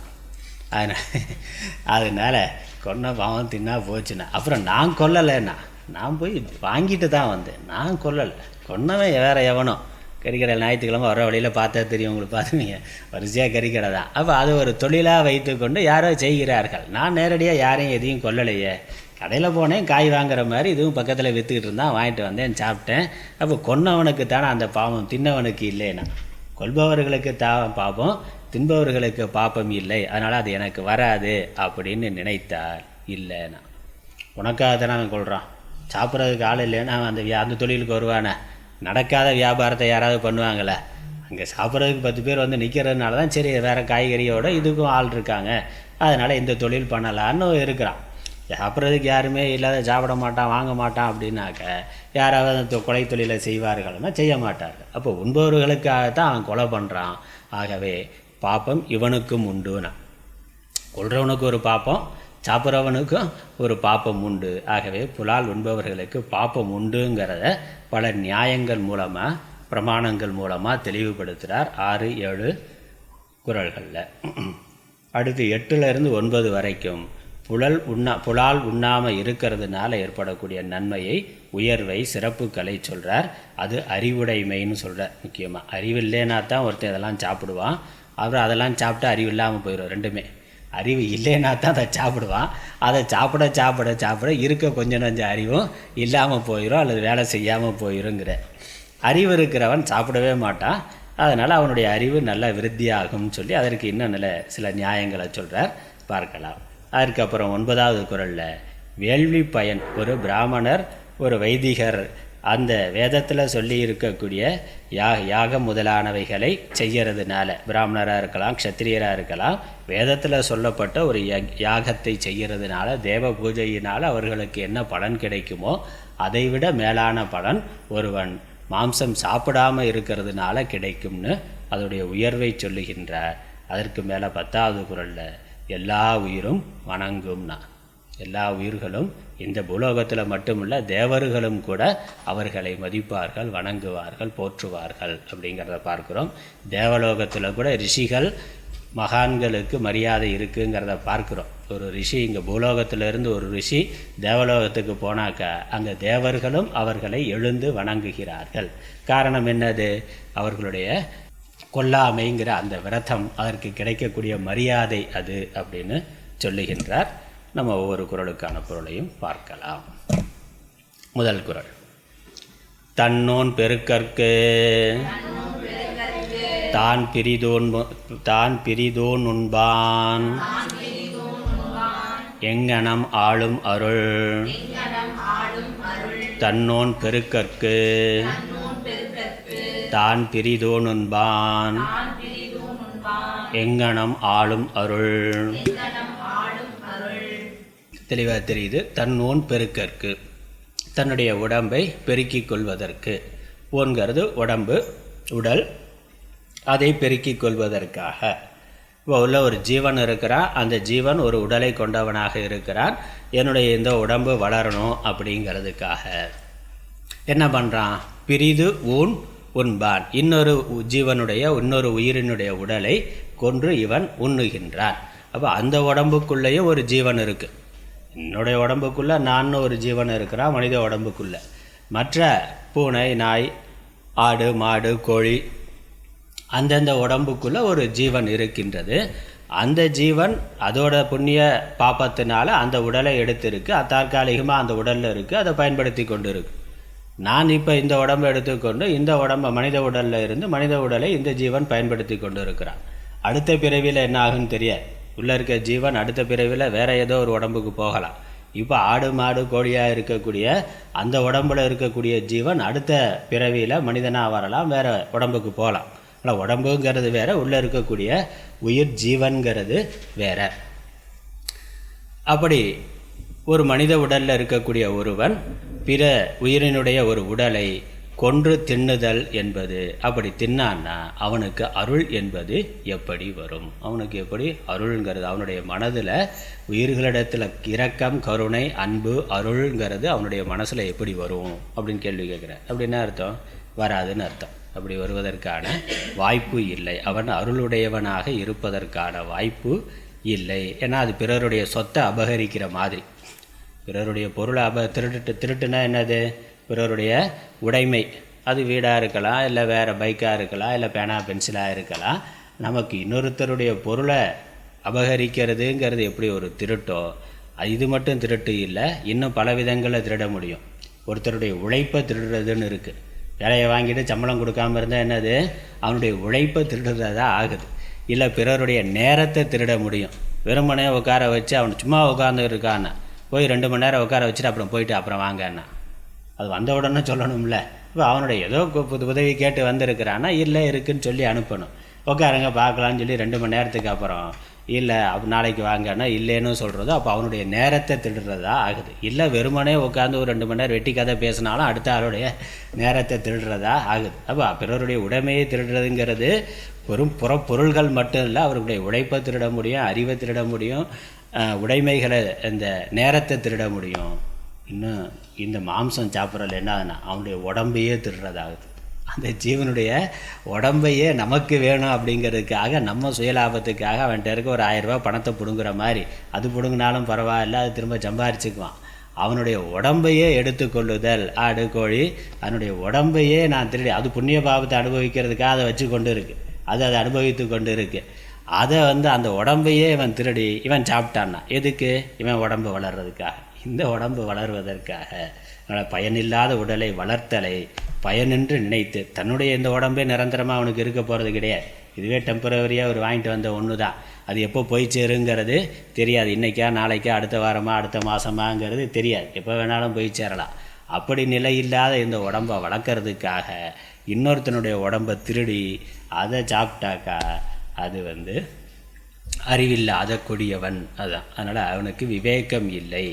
அதனால் கொன்ன பாவம் தின்னா போச்சுன்னா, அப்புறம் நான் கொல்லலைன்னா, நான் போய் வாங்கிட்டு தான் வந்தேன், நான் கொல்லலை, கொன்னவன் வேறு எவனோ. கறிக்கடை ஞாயிற்றுக்கிழமை வர வழியில் பார்த்தா தெரியும், உங்களுக்கு பார்த்துவீங்க, வரிசையாக கறிக்கடை தான். அப்போ அது ஒரு தொழிலாக வைத்து கொண்டு யாரோ செய்கிறார்கள். நான் நேரடியாக யாரையும் எதையும் கொல்லலையே, கடையில் போனேன் காய் வாங்குற மாதிரி, இதுவும் பக்கத்தில் விற்றுக்கிட்டு இருந்தான், வாங்கிட்டு வந்தேன், சாப்பிட்டேன். அப்போ கொன்னவனுக்கு தானே அந்த பாவம், தின்னவனுக்கு இல்லைன்னா. கொல்பவர்களுக்கு பாபம், தின்பவர்களுக்கு பாப்பம் இல்லை, அதனால் அது எனக்கு வராது அப்படின்னு நினைத்தால் இல்லைன்னா. உனக்காக தானே அவன் கொள்கிறான், சாப்பிட்றதுக்கு ஆள் இல்லைன்னா அந்த தொழிலுக்கு வருவானே. நடக்காத வியாபாரத்தை யாராவது பண்ணுவாங்களே, அங்கே சாப்பிட்றதுக்கு 10 பேர் நிற்கிறதுனால தான் சரி, வேறு காய்கறியோடு இதுக்கும் ஆள் இருக்காங்க, அதனால் இந்த தொழில் பண்ணலான்னு இருக்கிறான். சாப்பிட்றதுக்கு யாருமே இல்லாத, சாப்பிட மாட்டான், வாங்க மாட்டான் அப்படின்னாக்க யாராவது அந்த கொலை தொழிலை செய்வார்கள்னா செய்ய மாட்டார்கள். அப்போ உண்பவர்களுக்காகத்தான் அவன் கொலை பண்ணுறான். ஆகவே பாப்பம் இவனுக்கும் உண்டுனா, கொள்றவனுக்கு ஒரு பாப்பம், சாப்பிட்றவனுக்கும் ஒரு பாப்பம் உண்டு. ஆகவே புலால் உண்பவர்களுக்கு பாப்பம் உண்டுங்கிறத பல நியாயங்கள் மூலமாக, பிரமாணங்கள் மூலமாக தெளிவுபடுத்துகிறார் 6, 7 குறள்களில். அடுத்து 8லிருந்து 9 வரைக்கும் புலால் உண்ணாமல் இருக்கிறதுனால ஏற்படக்கூடிய நன்மையை, உயர்வை, சிறப்புகளை சொல்கிறார். அது அறிவுடைமைன்னு சொல்கிறார். முக்கியமாக அறிவில்லைன்னா தான் ஒருத்தன் இதெல்லாம் சாப்பிடுவான், அப்புறம் அதெல்லாம் சாப்பிட்டா அறிவு இல்லாமல் போயிடும். ரெண்டுமே, அறிவு இல்லைன்னா தான் அதை சாப்பிடுவான், அதை சாப்பிட சாப்பிட சாப்பிட இருக்க கொஞ்சம் கொஞ்சம் அறிவும் இல்லாமல் போயிடும், அல்லது வேலை செய்யாமல் போயிடுங்கிற. அறிவு இருக்கிறவன் சாப்பிடவே மாட்டான், அதனால் அவனுடைய அறிவு நல்லா விருத்தியாகும்னு சொல்லி அதற்கு இன்னும் சில நியாயங்களை சொல்கிறார், பார்க்கலாம். அதுக்கப்புறம் 9வது குறளில் வேள்வி பயன், ஒரு பிராமணர், ஒரு வைதிகர் அந்த வேதத்தில் சொல்லி இருக்கக்கூடிய யாகம் முதலானவைகளை செய்கிறதுனால, பிராமணராக இருக்கலாம், க்ஷத்திரியராக இருக்கலாம், வேதத்தில் சொல்லப்பட்ட ஒரு யாகத்தை செய்கிறதுனால, தேவ பூஜையினால் அவர்களுக்கு என்ன பலன் கிடைக்குமோ அதைவிட மேலான பலன் ஒருவன் மாம்சம் சாப்பிடாமல் இருக்கிறதுனால கிடைக்கும்னு அதோடைய உயர்வை சொல்லுகின்றார். அதற்கு மேலே 10வது குறளில் எல்லா உயிரும் வணங்கும்னா, எல்லா உயிர்களும் இந்த பூலோகத்தில் மட்டுமில்ல, தேவர்களும் கூட அவர்களை மதிப்பார்கள், வணங்குவார்கள், போற்றுவார்கள் அப்படிங்கிறத பார்க்குறோம். தேவலோகத்தில் கூட ரிஷிகள், மகான்களுக்கு மரியாதை இருக்குங்கிறத பார்க்குறோம். ஒரு ரிஷி இங்கே பூலோகத்திலிருந்து ஒரு ரிஷி தேவலோகத்துக்கு போனாக்க அங்கே தேவர்களும் அவர்களை எழுந்து வணங்குகிறார்கள். காரணம் என்னது? அவர்களுடைய கொல்லாமைங்கிற அந்த விரதம், அதற்கு கிடைக்கக்கூடிய மரியாதை அது அப்படின்னு சொல்லுகின்றார். நம்ம ஒவ்வொரு குறளுக்கான பொருளையும் பார்க்கலாம். முதல் குறள், தன்னோன் பெருக்கற்கு தான் பிரிதோன் உண்பான், எங்கனம் ஆளும் அருள். தன்னோன் பெருக்கற்கு தான் பிரிதோனுண்பான், எங்கனம் ஆளும் அருள். தெளிவாக தெரியுது. தன்னோன் பெருக்கற்கு, தன்னுடைய உடம்பை பெருக்கிக் கொள்வதற்கு. ஓன்கிறது உடம்பு, உடல், அதை பெருக்கிக் கொள்வதற்காக. இப்போ உள்ள ஒரு ஜீவன் இருக்கிறான், அந்த ஜீவன் ஒரு உடலை கொண்டவனாக இருக்கிறான், என்னுடைய இந்த உடம்பு வளரணும் அப்படிங்கிறதுக்காக. என்ன பண்ணுறான்? பிரிது ஊன் உண்பான். இன்னொரு ஜீவனுடைய இன்னொரு உயிரினுடைய உடலை கொன்று இவன் உண்ணுகின்றான். அப்போ அந்த உடம்புக்குள்ளேயும் ஒரு ஜீவன் இருக்குது. என்னுடைய உடம்புக்குள்ளே நான் ஒரு ஜீவன் இருக்கிறான் மனித உடம்புக்குள்ளே. மற்ற பூனை, நாய், ஆடு, மாடு, கோழி அந்தந்த உடம்புக்குள்ளே ஒரு ஜீவன் இருக்கின்றது. அந்த ஜீவன் அதோட புண்ணிய பாப்பத்தினால அந்த உடலை எடுத்திருக்கு, தற்காலிகமாக அந்த உடலில் இருக்குது, அதை பயன்படுத்தி கொண்டு இருக்கு. நான் இப்போ இந்த உடம்பை எடுத்துக்கொண்டு இந்த உடம்பை மனித உடலில் இருந்து மனித உடலை இந்த ஜீவன் பயன்படுத்தி கொண்டு இருக்கிறான். அடுத்த பிறவியில் என்ன ஆகுன்னு தெரியாது. உள்ளே இருக்க ஜீவன் அடுத்த பிறவியில் வேறு ஏதோ ஒரு உடம்புக்கு போகலாம். இப்போ ஆடு, மாடு, கோழியாக இருக்கக்கூடிய அந்த உடம்பில் இருக்கக்கூடிய ஜீவன் அடுத்த பிறவியில் மனிதனாக வரலாம், வேறு உடம்புக்கு போகலாம். ஆனால் உடம்புங்கிறது வேறு, உள்ளே இருக்கக்கூடிய உயிர் ஜீவன்கிறது வேறு. அப்படி ஒரு மனித உடலில் இருக்கக்கூடிய ஒருவன் பிற உயிரினுடைய ஒரு உடலை கொன்று தின்னுதல் என்பது, அப்படி தின்னான்னா அவனுக்கு அருள் என்பது எப்படி வரும்? அவனுக்கு எப்படி அருள்ங்கிறது, அவனுடைய மனதில் உயிர்களிடத்தில் இரக்கம், கருணை, அன்பு, அருள்ங்கிறது அவனுடைய மனசில் எப்படி வரும் அப்படின்னு கேள்வி கேட்குறேன். அப்படின்னா அர்த்தம் வராதுன்னு அர்த்தம். அப்படி வருவதற்கான வாய்ப்பு இல்லை. அவன் அருளுடையவனாக இருப்பதற்கான வாய்ப்பு இல்லை. ஏன்னா அது பிறருடைய சொத்தை அபகரிக்கிற மாதிரி. பிறருடைய பொருளை திருட்டுனா என்னது? பிறருடைய உடைமை. அது வீடாக இருக்கலாம், இல்லை வேறு பைக்காக இருக்கலாம், இல்லை பேனா பென்சிலாக இருக்கலாம். நமக்கு இன்னொருத்தருடைய பொருளை அபகரிக்கிறதுங்கிறது எப்படி ஒரு திருட்டோ, இது மட்டும் திருட்டு இல்லை, இன்னும் பல விதங்களில் திருட முடியும். ஒருத்தருடைய உழைப்பை திருடுறதுன்னு இருக்குது. வேலையை வாங்கிட்டு சம்பளம் கொடுக்காமல் இருந்தால் என்னது? அவனுடைய உழைப்பை திருடுறதா ஆகுது. இல்லை பிறருடைய நேரத்தை திருட முடியும். வெறுமனே உட்கார வச்சு அவன் சும்மா உட்காந்து இருக்கான்னா போய் 2 மணி நேரம் உட்கார வச்சுட்டு அப்புறம் போயிட்டு அப்புறம் வாங்கண்ணா, அது வந்த உடனே சொல்லணும்ல. இப்போ அவனுடைய ஏதோ உதவி கேட்டு வந்திருக்கிறான்னா இல்லை இருக்குன்னு சொல்லி அனுப்பணும். உட்காருங்க பார்க்கலான்னு சொல்லி 2 மணி நேரத்துக்கு அப்புறம் இல்லை நாளைக்கு வாங்கன்னா இல்லைன்னு சொல்கிறதோ அப்போ அவனுடைய நேரத்தை திருடுறதா ஆகுது. இல்லை வெறுமனே உட்காந்து ஒரு 2 மணி நேரம் வெட்டி கதை பேசினாலும் அடுத்த ஆளுடைய நேரத்தை திருடுறதா ஆகுது. அப்போ பிறருடைய உடைமையை திருடுறதுங்கிறது வெறும் பொருள்கள் மட்டும் இல்லை, அவருடைய உழைப்பை திருட முடியும், அறிவை திருட முடியும், உடைமைகளை இந்த நேரத்தை திருட முடியும். இன்னும் இந்த மாம்சம் சாப்பிட்றதுல என்னதுன்னா அவனுடைய உடம்பையே திருடுறதாகுது. அந்த ஜீவனுடைய உடம்பையே நமக்கு வேணும் அப்படிங்கிறதுக்காக, நம்ம சுயலாபத்துக்காக அவன்கிட்ட இருக்க ஒரு 1000 ரூபா பணத்தை பிடுங்குற மாதிரி, அது பிடுங்கினாலும் பரவாயில்ல, அது திரும்ப சம்பாரிச்சுக்குவான். அவனுடைய உடம்பையே எடுத்துக்கொள்ளுதல், ஆடு, கோழி, அதனுடைய உடம்பையே நான் திருடி, அது புண்ணிய பாவத்தை அனுபவிக்கிறதுக்காக அதை வச்சு கொண்டு இருக்குது, அதை அனுபவித்து கொண்டு இருக்குது. அதை அந்த உடம்பையே இவன் திருடி இவன் சாப்பிட்டான்னா எதுக்கு? இவன் உடம்பு வளர்றதுக்காக, இந்த உடம்பு வளர்வதற்காக. அதனால் பயனில்லாத உடலை வளர்த்தலை பயனின்று நினைத்து, தன்னுடைய இந்த உடம்பே நிரந்தரமாக அவனுக்கு இருக்க போகிறது கிடையாது. இதுவே டெம்பரவரியாக ஒரு வாங்கிட்டு வந்த ஒன்று தான். அது எப்போ போய் சேருங்கிறது தெரியாது. இன்றைக்கா நாளைக்கா அடுத்த வாரமாக அடுத்த மாதமாங்கிறது தெரியாது. எப்போ வேணாலும் போய் சேரலாம். அப்படி நிலை இல்லாத இந்த உடம்பை வளர்க்குறதுக்காக இன்னொருத்தனுடைய உடம்பை திருடி அதை சாப்பிட்டாக்கா அது அறிவில்லாத கொடியவன். அதுதான். அதனால் அவனுக்கு விவேகம் இல்லை.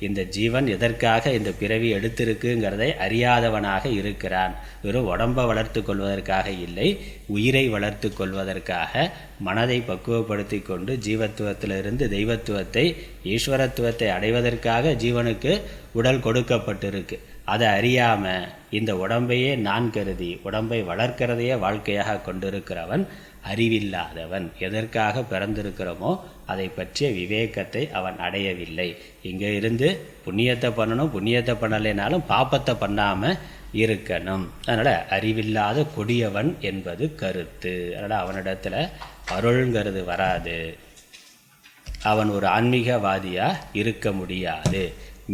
இந்த ஜீவன் எதற்காக இந்த பிறவி எடுத்திருக்குங்கிறதை அறியாதவனாக இருக்கிறான். வெறும் உடம்பை வளர்த்து கொள்வதற்காக இல்லை, உயிரை வளர்த்து கொள்வதற்காக மனதை பக்குவப்படுத்தி கொண்டு ஜீவத்துவத்திலிருந்து தெய்வத்துவத்தை, ஈஸ்வரத்துவத்தை அடைவதற்காக ஜீவனுக்கு உடல் கொடுக்கப்பட்டிருக்கு. அதை அறியாமல் இந்த உடம்பையே நான் கருதி உடம்பை வளர்க்கிறதையே வாழ்க்கையாக கொண்டிருக்கிறவன் அறிவில்லாதவன். எதற்காக பிறந்திருக்கிறோமோ அதை பற்றிய விவேகத்தை அவன் அடையவில்லை. இங்கே இருந்து புண்ணியத்தை பண்ணணும், புண்ணியத்தை பண்ணலைனாலும் பாப்பத்தை பண்ணாமல் இருக்கணும். அதனால் அறிவில்லாத கொடியவன் என்பது கருத்து. அதனால் அவனிடத்தில் அருள்ங்கிறது வராது. அவன் ஒரு ஆன்மீகவாதியாக இருக்க முடியாது.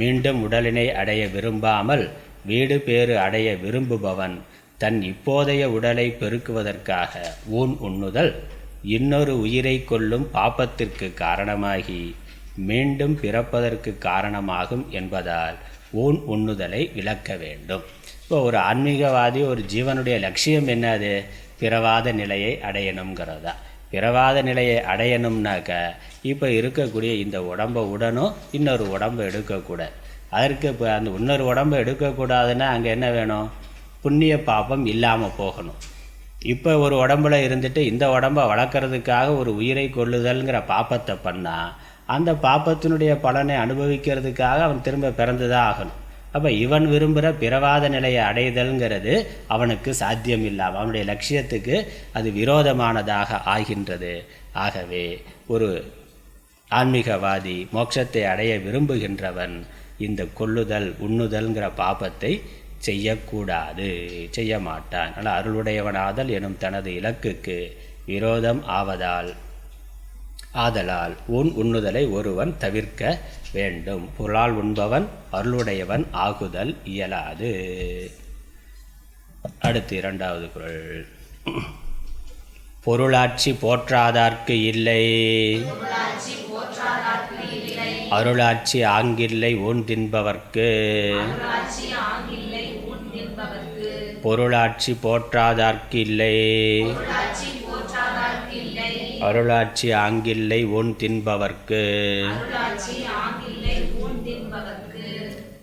மீண்டும் உடலினை அடைய விரும்பாமல் வீடு பேறு அடைய விரும்புபவன் தன் இப்போதைய உடலை பெருக்குவதற்காக ஊன் உண்ணுதல் இன்னொரு உயிரை கொல்லும் பாப்பத்திற்கு காரணமாகி மீண்டும் பிறப்பதற்கு காரணமாகும் என்பதால் ஊன் உண்ணுதலை விளக்க வேண்டும். இப்போ ஒரு ஆன்மீகவாதி ஒரு ஜீவனுடைய லட்சியம் என்னது? பிறவாத நிலையை அடையணுங்கிறதா. பிறவாத நிலையை அடையணும்னாக்க இப்போ இருக்கக்கூடிய இந்த உடம்பை உடனும் இன்னொரு உடம்பை எடுக்கக்கூடாது. அதற்கு இப்போ அந்த இன்னொரு உடம்பை எடுக்கக்கூடாதுன்னா அங்கே என்ன வேணும்? புண்ணிய பாபம் இல்லாமல் போகணும். இப்போ ஒரு உடம்புல இருந்துட்டு இந்த உடம்பை வளர்க்குறதுக்காக ஒரு உயிரை கொள்ளுதல்ங்கிற பாப்பத்தை பண்ணால் அந்த பாப்பத்தினுடைய பலனை அனுபவிக்கிறதுக்காக அவன் திரும்ப பிறந்து தான் ஆகணும். அப்போ இவன் விரும்புகிற பிறவாத நிலையை அடைதல்ங்கிறது அவனுக்கு சாத்தியம் இல்லாமல் அவனுடைய லட்சியத்துக்கு அது விரோதமானதாக ஆகின்றது. ஆகவே ஒரு ஆன்மீகவாதி மோட்சத்தை அடைய விரும்புகின்றவன் இந்த கொல்லுதல் உண்ணுதல்ங்கிற பாபத்தை செய்யக்கூடாது, செய்ய மாட்டான். ஆனால் அருளுடையவனாதல் எனும் தனது இலக்குக்கு விரோதம் ஆதலால் உண்ணுதலை ஒருவன் தவிர்க்க வேண்டும். பொருளால் உண்பவன் அருளுடையவன் ஆகுதல் இயலாது. அடுத்து இரண்டாவது குறள். பொருளாட்சி போற்றாதார்க்கு இல்லை, அருளாட்சி ஆங்கில்லை ஊன் தின்பவர்க்கு. பொருளாட்சி போற்றாதார்க்கு இல்லை, அருளாட்சி ஆங்கில்லை ஊன் தின்பவர்க்கு.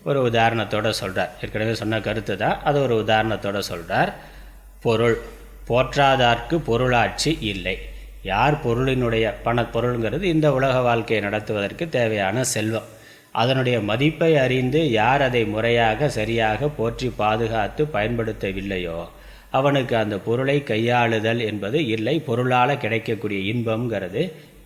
ஒரு உதாரணத்தோடு சொல்கிறார். ஏற்கனவே சொன்ன கருத்து தான், அது ஒரு உதாரணத்தோடு சொல்கிறார். பொருள் போற்றாதார்க்கு பொருளாட்சி இல்லை. யார் பொருளினுடைய பொருளுங்கிறது இந்த உலக வாழ்க்கையை நடத்துவதற்கு தேவையான செல்வம், அதனுடைய மதிப்பை அறிந்து யார் அதை முறையாக சரியாக போற்றி பாதுகாத்து பயன்படுத்தவில்லையோ அவனுக்கு அந்த பொருளை கையாளுதல் என்பது இல்லை. பொருளால் கிடைக்கக்கூடிய இன்பம்ங்கிறது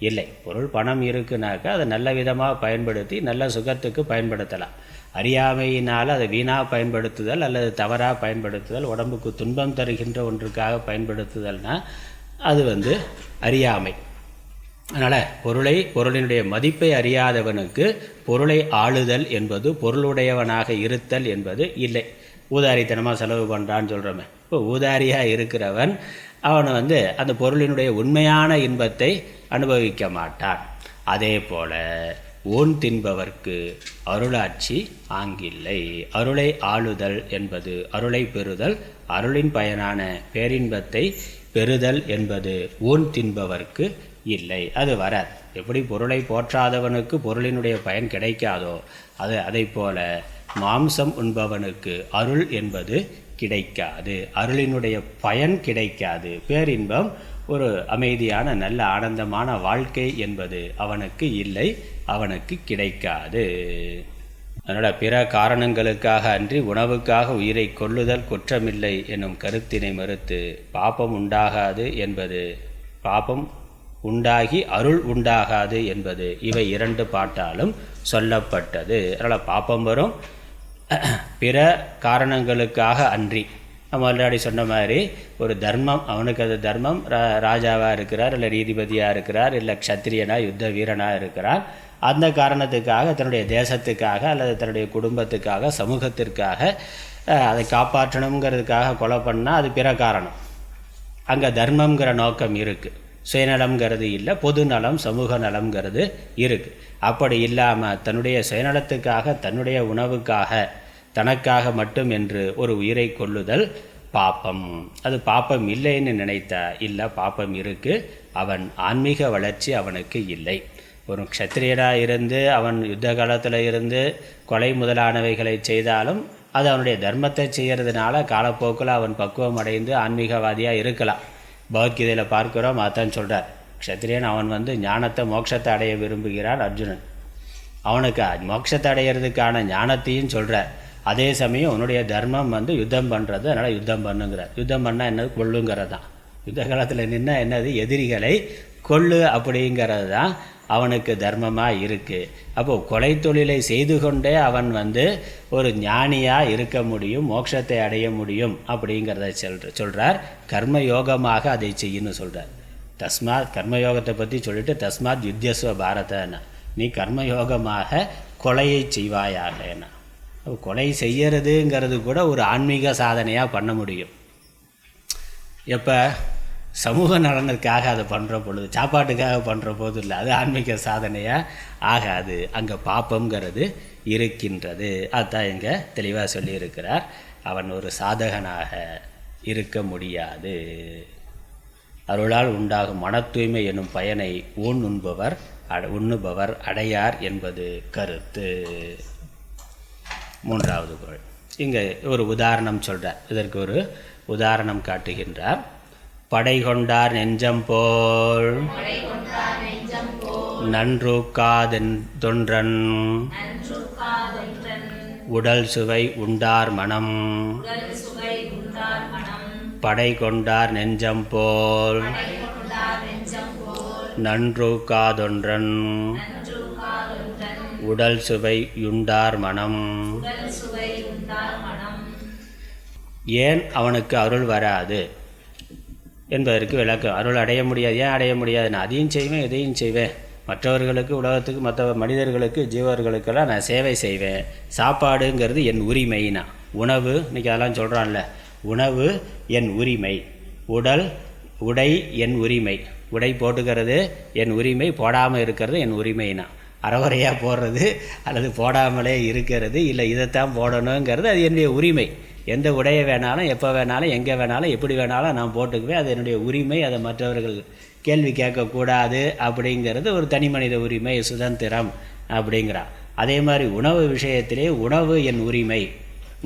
இல்லை. பொருள் பணம் இருக்குனாக்கா அதை நல்ல விதமாக பயன்படுத்தி நல்ல சுகத்துக்கு பயன்படுத்தலாம். அறியாமையினால் அதை வீணாக பயன்படுத்துதல் அல்லது தவறாக பயன்படுத்துதல், உடம்புக்கு துன்பம் தருகின்ற ஒன்றுக்காக பயன்படுத்துதல்னால் அது அறியாமை. அதனால் பொருளினுடைய மதிப்பை அறியாதவனுக்கு பொருளை ஆளுதல் என்பது, பொருளுடையவனாக இருத்தல் என்பது இல்லை. ஊதாரித்தனமாக செலவு பண்ணுறான்னு சொல்கிறோமே, இப்போ ஊதாரியாக இருக்கிறவன் அவன் அந்த பொருளினுடைய உண்மையான இன்பத்தை அனுபவிக்க மாட்டான். அதே போல் ஊன் தின்பவர்க்கு அருளாட்சி ஆங்கில்லை. அருளை ஆளுதல் என்பது அருளை பெறுதல், அருளின் பயனான பேரின்பத்தை பெறுதல் என்பது ஊன் தின்பவர்க்கு இல்லை. அது வராது. எப்படி பொருளை போற்றாதவனுக்கு பொருளினுடைய பயன் கிடைக்காதோ அதை போல மாம்சம் உண்பவனுக்கு அருள் என்பது கிடைக்காது, அருளினுடைய பயன் கிடைக்காது. பேரின்பம், ஒரு அமைதியான நல்ல ஆனந்தமான வாழ்க்கை என்பது அவனுக்கு இல்லை, அவனுக்கு கிடைக்காது. அதனால் பிற காரணங்களுக்காக அன்றி உணவுக்காக உயிரை கொல்லுதல் குற்றமில்லை என்னும் கருத்தினை மறுத்து பாபம் உண்டாகாது என்பது, பாபம் உண்டாகி அருள் உண்டாகாது என்பது இவை இரண்டு பாட்டாலும் சொல்லப்பட்டது. அதனால் பாபம் வரும் பிற காரணங்களுக்காக அன்றி. நம்ம ஆல்ரெடி சொன்ன மாதிரி ஒரு தர்மம், அவனுக்கு அது தர்மம், ராஜாவாக இருக்கிறார் இல்லை நீதிபதியாக இருக்கிறார் இல்லை க்ஷத்திரியனாக யுத்த வீரனாக இருக்கிறார், அந்த காரணத்துக்காக தன்னுடைய தேசத்துக்காக அல்லது தன்னுடைய குடும்பத்துக்காக சமூகத்திற்காக அதை காப்பாற்றணுங்கிறதுக்காக கொலை பண்ணால் அது பிற காரணம். அங்கே தர்மங்கிற நோக்கம் இருக்குது, சுயநலம்ங்கிறது இல்லை, பொது நலம் சமூக நலம்ங்கிறது இருக்குது. அப்படி இல்லாமல் தன்னுடைய சுயநலத்துக்காக தன்னுடைய உணவுக்காக தனக்காக மட்டும் என்று ஒரு உயிரை கொல்லுதல் பாப்பம். அது பாப்பம் இல்லைன்னு நினைத்தா இல்லை, பாப்பம் இருக்குது. அவன் ஆன்மீக வளர்ச்சி அவனுக்கு இல்லை. ஒரு க்ஷத்திரியனாக இருந்து அவன் யுத்த காலத்தில் இருந்து கொலை முதலானவைகளை செய்தாலும் அது அவனுடைய தர்மத்தை செய்கிறதுனால காலப்போக்கில் அவன் பக்குவம் அடைந்து ஆன்மீகவாதியாக இருக்கலாம். பகவத்கீதையில் பார்க்கிறோம், அதான் சொல்கிறார். க்ஷத்திரியன் அவன் ஞானத்தை மோட்சத்தை அடைய விரும்புகிறான் அர்ஜுனன். அவனுக்கு மோட்சத்தை அடையிறதுக்கான ஞானத்தையும் சொல்கிறார். அதே சமயம் அவனுடைய தர்மம் யுத்தம் பண்ணுறது, அதனால் யுத்தம் பண்ணுங்கிறார். யுத்தம் பண்ணால் என்னது? கொல்லுங்கிறது தான். யுத்த காலத்தில் நின்னா என்னது? எதிரிகளை கொல்லு அப்படிங்கிறது தான் அவனுக்கு தர்மமாக இருக்குது. அப்போது கொலை தொழிலை செய்து கொண்டே அவன் ஒரு ஞானியாக இருக்க முடியும், மோட்சத்தை அடைய முடியும் அப்படிங்கிறத சொல்கிறார். கர்மயோகமாக அதை செய்யணும்னு சொல்கிறார். தஸ்மாத் கர்மயோகத்தை பற்றி சொல்லிட்டு தஸ்மாத் யுத்தியஸ்வ பாரதன்னா, நீ கர்மயோகமாக கொலையை செய்வாயாக. என்ன கொலை செய்யறதுங்கிறது கூட ஒரு ஆன்மீக சாதனையாக பண்ண முடியும். எப்போ? சமூக நலனுக்காக அதை பண்ணுற பொழுது, சாப்பாட்டுக்காக பண்ணுற போது இல்லை, அது ஆன்மீக சாதனையாக ஆகாது. அங்கே பாப்பங்கிறது இருக்கின்றது. அதுதான் இங்கே தெளிவாக சொல்லியிருக்கிறார். அவன் ஒரு சாதகனாக இருக்க முடியாது. அருளால் உண்டாகும் மன தூய்மை என்னும் பயனை உண்ணுபவர் அடையார் என்பது கருத்து. மூன்றாவது குறள். இங்கே ஒரு உதாரணம் சொல்கிறார். இதற்கு ஒரு உதாரணம் காட்டுகின்றார். படை கொண்டார் நெஞ்சம் போல் நன்றூக்காதென்றன் உடல் சுவை உண்டார் மனம் படை கொண்டார் நெஞ்சம் போல் நன்றூக்காதொன்றன் உடல் சுவை யுண்டார் மனம். ஏன் அவனுக்கு அருள் வராது என்பதற்கு விளக்கம். அருள் அடைய முடியாது. ஏன் அடைய முடியாது? நான் அதையும் செய்வேன் இதையும் செய்வேன். மற்றவர்களுக்கு, உலகத்துக்கு, மற்ற மனிதர்களுக்கு, ஜீவர்களுக்கெல்லாம் நான் சேவை செய்வேன். சாப்பாடுங்கிறது என் உரிமைனா. உணவு, இன்றைக்கி அதெல்லாம் சொல்கிறான்ல, உணவு என் உரிமை, உடை என் உரிமை, உடை போட்டுக்கிறது என் உரிமை, போடாமல் இருக்கிறது என் உரிமைனா. அறவரையாக போடுறது அல்லது போடாமலே இருக்கிறது, இல்லை இதைத்தான் போடணுங்கிறது அது என்னுடைய உரிமை. எந்த உடையை வேணாலும், எப்போ வேணாலும், எங்கே வேணாலும், எப்படி வேணாலும் நான் போட்டுக்குவேன். அது என்னுடைய உரிமை. அதை மற்றவர்கள் கேள்வி கேட்கக்கூடாது அப்படிங்கிறது ஒரு தனி மனித உரிமை, சுதந்திரம் அப்படிங்கிறான். அதே மாதிரி உணவு விஷயத்திலே உணவு என் உரிமை.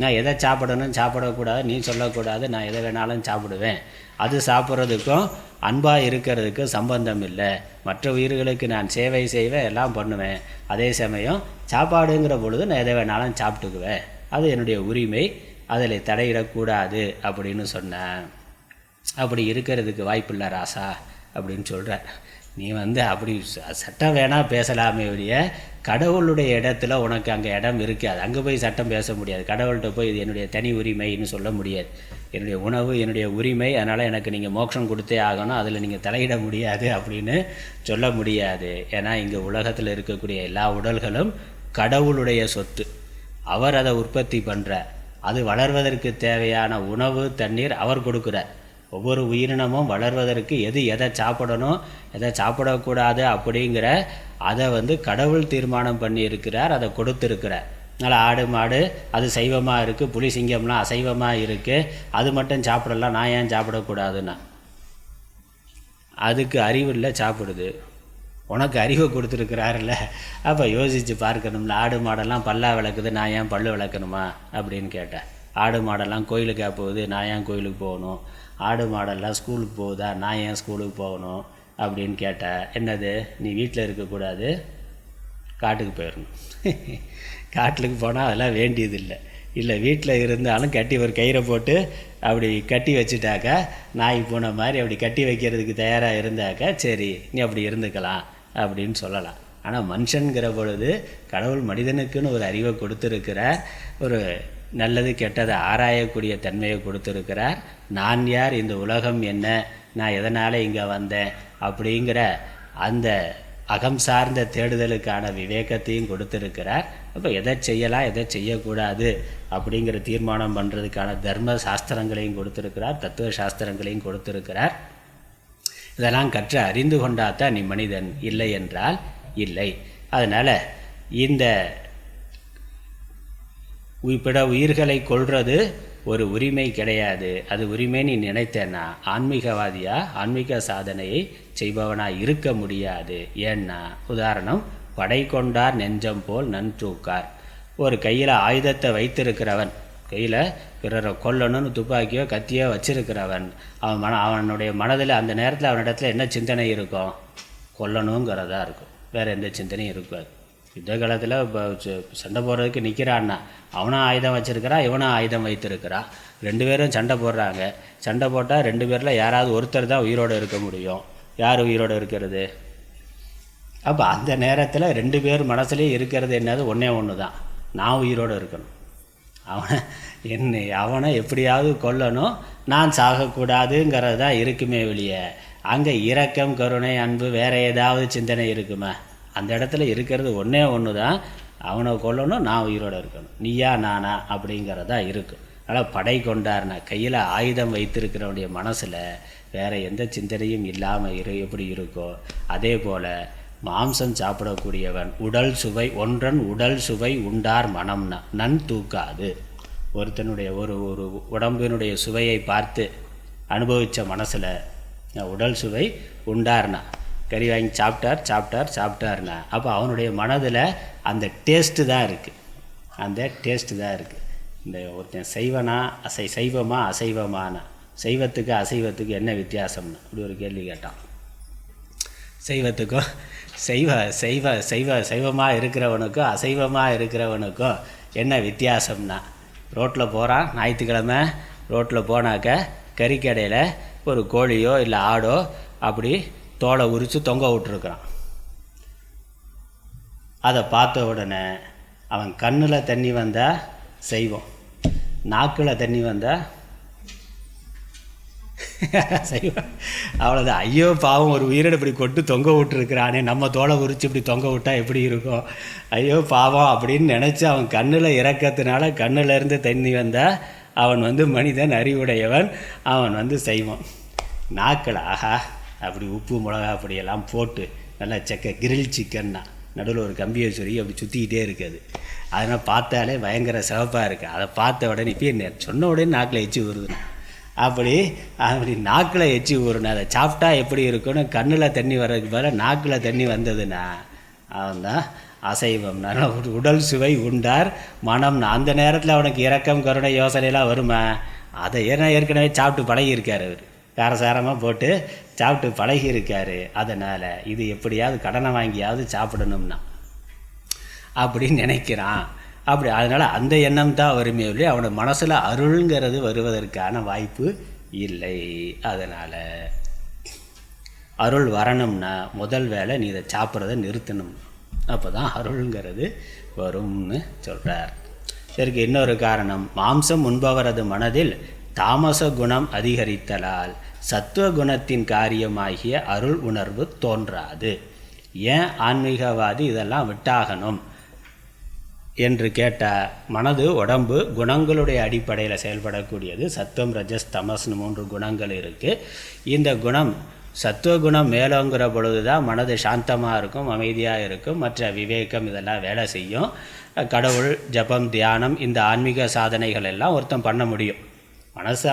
நான் எதை சாப்பிடணும் சாப்பிடக்கூடாது நீ சொல்லக்கூடாது, நான் எதை வேணாலும் சாப்பிடுவேன். அது சாப்பிட்றதுக்கும் அன்பாக இருக்கிறதுக்கும் சம்பந்தம் இல்லை. மற்ற உயிர்களுக்கு நான் சேவை செய்வேன், எல்லாம் பண்ணுவேன். அதே சமயம் சாப்பாடுங்கிற பொழுது நான் எதை வேணாலும் சாப்பிட்டுக்குவேன். அது என்னுடைய உரிமை, அதில் தடையிடக்கூடாது அப்படின்னு சொன்னேன். அப்படி இருக்கிறதுக்கு வாய்ப்பில்லை ராசா அப்படின்னு சொல்கிறார். நீ அப்படி சட்டம் வேணால் பேசலாமே ஒழிய கடவுளுடைய இடத்துல உனக்கு அங்கே இடம் இருக்காது. அங்கே போய் சட்டம் பேச முடியாது. கடவுள்கிட்ட போய் இது என்னுடைய தனி உரிமைன்னு சொல்ல முடியாது. என்னுடைய உணவு என்னுடைய உரிமை, அதனால் எனக்கு நீங்கள் மோட்சம் கொடுத்தே ஆகணும், அதில் நீங்கள் தலையிட முடியாது அப்படின்னு சொல்ல முடியாது. ஏன்னா இங்கே உலகத்தில் இருக்கக்கூடிய எல்லா உடல்களும் கடவுளுடைய சொத்து. அவர் அதை உற்பத்தி பண்ணுறார். அது வளர்வதற்கு தேவையான உணவு தண்ணீர் அவர் கொடுக்குறார். ஒவ்வொரு உயிரினமும் வளர்வதற்கு எதை சாப்பிடணும் எதை சாப்பிடக்கூடாது அப்படிங்கிற அதை கடவுள் தீர்மானம் பண்ணியிருக்கிறார், அதை கொடுத்துருக்கிறார். அதனால் ஆடு மாடு அது சைவமாக இருக்குது, புலி சிங்கம்லாம் அசைவமாக இருக்குது, அது மட்டும் சாப்பிடலாம், நான் ஏன் சாப்பிடக்கூடாதுன்னா? அதுக்கு அறிவு இல்லை, சாப்பிடுது. உனக்கு அறிவை கொடுத்துருக்கிறாருல்ல, அப்போ யோசித்து பார்க்கணும்ல. ஆடு மாடெல்லாம் பல்லா விளக்குது, நான் ஏன் பல்லு விளக்கணுமா அப்படின்னு கேட்டேன். ஆடு மாடெல்லாம் கோயிலுக்காக போகுது, நான் ஏன் கோயிலுக்கு போகணும்? ஆடு மாடெல்லாம் ஸ்கூலுக்கு போகுதா, நான் ஏன் ஸ்கூலுக்கு போகணும் அப்படின்னு கேட்டேன். என்னது, நீ வீட்டில் இருக்கக்கூடாது, காட்டுக்கு போயிடணும். காட்டுக்கு போனால் அதெல்லாம் வேண்டியதில்லை. இல்லை வீட்டில் இருந்தாலும் கட்டி ஒரு கயிறை போட்டு அப்படி கட்டி வச்சுட்டாக்கா, நாய் பூனை மாதிரி அப்படி கட்டி வைக்கிறதுக்கு தயாராக இருந்தாக்கா சரி நீ அப்படி இருந்துக்கலாம் அப்படின்னு சொல்லலாம். ஆனால் மனுஷன்கிற பொழுது கடவுள் மனிதனுக்குன்னு ஒரு அறிவை கொடுத்துருக்கிறார், ஒரு நல்லது கெட்டதை ஆராயக்கூடிய தன்மையை கொடுத்துருக்கிறார். நான் யார், இந்த உலகம் என்ன, நான் எதனால் இங்கே வந்தேன் அப்படிங்கிற அந்த அகம் சார்ந்த தேடுதலுக்கான விவேகத்தையும் கொடுத்துருக்கிறார். அப்போ எதை செய்யலாம் எதை செய்யக்கூடாது அப்படிங்கிற தீர்மானம் பண்ணுறதுக்கான தர்ம சாஸ்திரங்களையும் கொடுத்துருக்கிறார், தத்துவ சாஸ்திரங்களையும் கொடுத்துருக்கிறார். இதெல்லாம் கற்று அறிந்து கொண்டாதான் நீ மனிதன், இல்லை என்றால் இல்லை. அதனால் இந்த பிற உயிர்களை கொள்வது ஒரு உரிமை கிடையாது. அது உரிமை நீ நினைத்தேன்னா ஆன்மீகவாதியா, ஆன்மீக சாதனையை செய்பவனாக இருக்க முடியாது. ஏன்னா உதாரணம், படை கொண்டார் நெஞ்சம் போல் நன்றூக்கார். ஒரு கையில் ஆயுதத்தை வைத்திருக்கிறவன், கையில் பிறரை கொல்லணும்னு துப்பாக்கியோ கத்தியோ வச்சிருக்கிறவன், அவனுடைய மனதில் அந்த நேரத்தில் அவனிடத்தில் என்ன சிந்தனை இருக்கும்? கொல்லணுங்கிறதா இருக்கும், வேறு எந்த சிந்தனையும் இருக்காது. யுத்த காலத்தில் இப்போ சண்டை போடுறதுக்கு நிற்கிறான்னா அவனும் ஆயுதம் வச்சுருக்கிறான், இவனும் ஆயுதம் வைத்திருக்கிறான். 2 பேரும் சண்டை போடுறாங்க. சண்டை போட்டால் 2 பேரில் யாராவது ஒருத்தர் தான் உயிரோடு இருக்க முடியும். யார் உயிரோடு இருக்கிறது? அப்போ அந்த நேரத்தில் 2 பேர் மனசுலேயும் இருக்கிறது என்னது? ஒன்று தான், நான் உயிரோடு இருக்கணும். அவனை எப்படியாவது கொல்லணும், நான் சாகக்கூடாதுங்கிறது தான் இருக்குமே வெளியே. அங்கே இரக்கம், கருணை, அன்பு, வேறு ஏதாவது சிந்தனை இருக்குமா? அந்த இடத்துல இருக்கிறது ஒன்று தான், அவனை கொல்லணும், நான் உயிரோடு இருக்கணும், நீயா நானா அப்படிங்கிறதா இருக்கும். அதனால் படை கொண்டார்னா கையில் ஆயுதம் வைத்திருக்கிறவனுடைய மனசில் வேறு எந்த சிந்தனையும் இல்லாமல் எப்படி இருக்கோ அதே போல் மாம்சம் சாப்பிடக்கூடியவன் உடல் சுவை ஒன்றன் உடல் சுவை உண்டார் மனம்னா நன் தூக்காது. ஒருத்தனுடைய ஒரு உடம்பினுடைய சுவையை பார்த்து அனுபவித்த மனசில் உடல் சுவை உண்டார்னா, கறி வாங்கி சாப்பிட்டார்னா அப்போ அவனுடைய மனதில் அந்த டேஸ்ட்டு தான் இருக்குது, அந்த டேஸ்ட்டு தான் இருக்குது. இந்த ஒருத்தன் சைவமா அசைவமானா, சைவத்துக்கு அசைவத்துக்கு என்ன வித்தியாசம்னு அப்படி ஒரு கேள்வி கேட்டான். சைவத்துக்கும் சைவமாக இருக்கிறவனுக்கும் அசைவமாக இருக்கிறவனுக்கும் என்ன வித்தியாசம்னா, ரோட்டில் போகிறான், ஞாயிற்றுக்கிழமை ரோட்டில் போனாக்க கறிக்கடையில் ஒரு கோழியோ இல்லை ஆடோ அப்படி தோலை உரித்து தொங்க விட்டுருக்குறான். அதை பார்த்த உடனே அவன் கண்ணில் தண்ணி வந்தால் செய்வோம், நாக்கில் தண்ணி வந்தால் செய்வோம். அவ்வளோதான். ஐயோ பாவம், ஒரு உயிரினை இப்படி கொட்டு தொங்க விட்டுருக்குறானே, நம்ம தோலை உரித்து இப்படி தொங்க விட்டால் எப்படி இருக்கும், ஐயோ பாவம் அப்படின்னு நினச்சி அவன் கண்ணில் இறக்கத்தினால கண்ணிலேருந்து தண்ணி வந்தால் அவன் மனிதன், அறிவுடையவன், அவன் செய்வான். நாக்கில் ஆஹா அப்படி உப்பு மிளகா அப்படியெல்லாம் போட்டு நல்லா கிரில் சிக்கன்னா நடுவில் ஒரு கம்பியை சொல்லி அப்படி சுற்றிக்கிட்டே இருக்குது. அதனால் பார்த்தாலே பயங்கர சிவப்பாக இருக்குது. அதை பார்த்த உடனே இப்போ சொன்ன உடனே நாக்கில் எச்சி ஊறுது. அப்படி நாக்கில் எச்சி ஊறுனா அதை சாப்பிட்டா எப்படி இருக்குன்னு கண்ணில் தண்ணி வர்றதுக்கு பதிலாக நாக்கில் தண்ணி வந்ததுன்னா அவன் தான் அசைவம்னா. உடல் சுவை உண்டார் மனம். அந்த நேரத்தில் அவனுக்கு இரக்கம் கருணை யோசனைலாம் வருமா? அதை ஏற்கனவே சாப்பிட்டு பழகியிருக்கார். அவர் காரசாரமாக போட்டு சாப்பிட்டு பழகியிருக்காரு. அதனால் இது எப்படியாவது கடனை வாங்கியாவது சாப்பிடணும்னா அப்படின்னு நினைக்கிறான். அப்படி அதனால் அந்த எண்ணம் தான் வருமே இல்லை, அவனோட மனசில் அருள்ங்கிறது வருவதற்கான வாய்ப்பு இல்லை. அதனால் அருள் வரணும்னா முதல் வேலை நீ இதை சாப்பிட்றத நிறுத்தணும், அப்போ தான் அருள்ங்கிறது வரும்னு சொல்கிறார். இதற்கு இன்னொரு காரணம், மாம்சம் உண்பவரது மனதில் தாமச குணம் அதிகரித்தலால் சத்துவ குணத்தின் காரியமாகிய அருள் உணர்வு தோன்றாது. ஏன் ஆன்மீகவாதி இதெல்லாம் விட்டாகணும் என்று கேட்டால், மனது உடம்பு குணங்களுடைய அடிப்படையில் செயல்படக்கூடியது. சத்துவம் ரஜஸ் தமஸ்னு 3 குணங்கள் இருக்குது. இந்த குணம் சத்துவகுணம் மேலோங்கிற பொழுது தான் மனது சாந்தமாக இருக்கும், அமைதியாக இருக்கும், மற்ற விவேகம் இதெல்லாம் வேலை செய்யும். கடவுள் ஜபம் தியானம் இந்த ஆன்மீக சாதனைகள் எல்லாம் ஒருத்தன் பண்ண முடியும். மனசு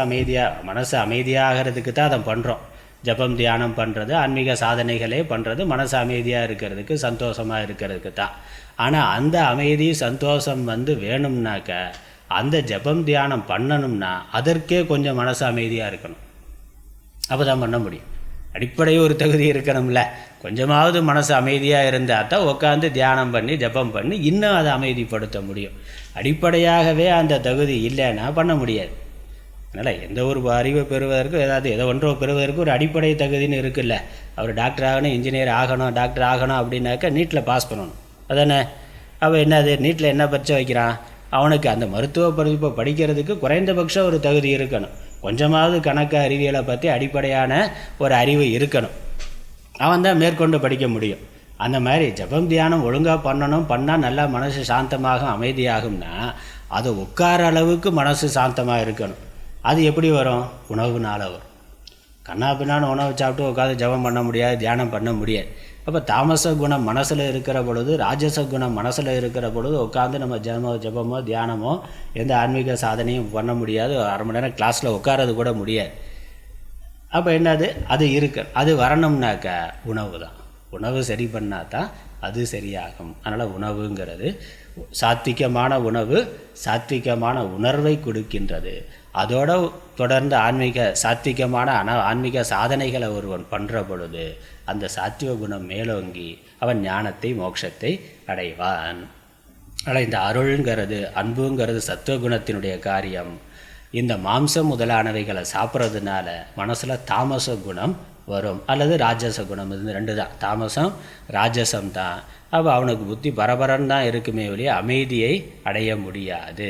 அமைதியாகிறதுக்கு தான் அதை பண்ணுறோம். ஜபம் தியானம் பண்ணுறது, ஆன்மீக சாதனைகளே பண்ணுறது மனசு அமைதியாக இருக்கிறதுக்கு, சந்தோஷமாக இருக்கிறதுக்கு தான். ஆனால் அந்த அமைதி சந்தோஷம் வேணும்னாக்க அந்த ஜபம் தியானம் பண்ணணும்னா அதற்கே கொஞ்சம் மனசு அமைதியாக இருக்கணும். அப்போ தான் பண்ண முடியும். அடிப்படை ஒரு தகுதி இருக்கணும்ல. கொஞ்சமாவது மனசு அமைதியாக இருந்தால் தான் உட்காந்து தியானம் பண்ணி ஜபம் பண்ணி இன்னும் அதை அமைதிப்படுத்த முடியும். அடிப்படையாகவே அந்த தகுதி இல்லைன்னா பண்ண முடியாது. அதனால் எந்த ஒரு அறிவை பெறுவதற்கு எதோ ஒன்றோ பெறுவதற்கு ஒரு அடிப்படை தகுதின்னு இருக்குல்ல. அவர் டாக்டர் ஆகணும், இன்ஜினியர் ஆகணும், டாக்டர் ஆகணும் அப்படின்னாக்கா நீட்டில் பாஸ் பண்ணணும். அதானே? அவன் என்னது நீட்டில் என்ன பரிச்சை வைக்கிறான்? அவனுக்கு அந்த மருத்துவ படிப்பை படிக்கிறதுக்கு குறைந்தபட்சம் ஒரு தகுதி இருக்கணும். கொஞ்சமாவது கணக்கு அறிவியலை பற்றி அடிப்படையான ஒரு அறிவு இருக்கணும். அவன் தான் மேற்கொண்டு படிக்க முடியும். அந்த மாதிரி ஜபம் தியானம் ஒழுங்காக பண்ணால் நல்லா மனசு சாந்தமாக அமைதியாகும்னா அது உட்கார அளவுக்கு மனசு சாந்தமாக இருக்கணும். அது எப்படி வரும்? உணவுனால் வரும். கண்ணா பின்னான்னு உணவு சாப்பிட்டு உட்காந்து ஜபம் பண்ண முடியாது, தியானம் பண்ண முடியாது. அப்போ தாமச குணம் மனசில் இருக்கிற பொழுது, ராஜச குணம் மனசில் இருக்கிற பொழுது உட்காந்து நம்ம ஜபமோ தியானமோ எந்த ஆன்மீக சாதனையும் பண்ண முடியாது. 1/2 மணி நேரம் கிளாஸில் உட்காரது கூட முடியாது. அப்போ என்னது அது இருக்கு. அது வரணும்னாக்க உணவு தான். உணவு சரி பண்ணால் தான் அது சரியாகும். அதனால் உணவுங்கிறது சாத்விகமான உணவு சாத்விகமான உணர்வை கொடுக்கின்றது. அதோடு தொடர்ந்து சாத்விகமான ஆன்மீக சாதனைகளை ஒருவன் பண்ணுற பொழுது அந்த சாத்விக குணம் மேலோங்கி அவன் ஞானத்தை மோட்சத்தை அடைவான். ஆனால் இந்த அருள்ங்கிறது அன்புங்கிறது சத்துவகுணத்தினுடைய காரியம். இந்த மாம்சம் முதலானவைகளை சாப்பிட்றதுனால மனசில் தாமச குணம் வரும் அல்லது ராஜச குணம். இது 2 தான், தாமசம் ராஜசம் தான். அப்போ அவனுக்கு புத்தி பரபரன்னு தான் இருக்குமே ஒழிய அமைதியை அடைய முடியாது.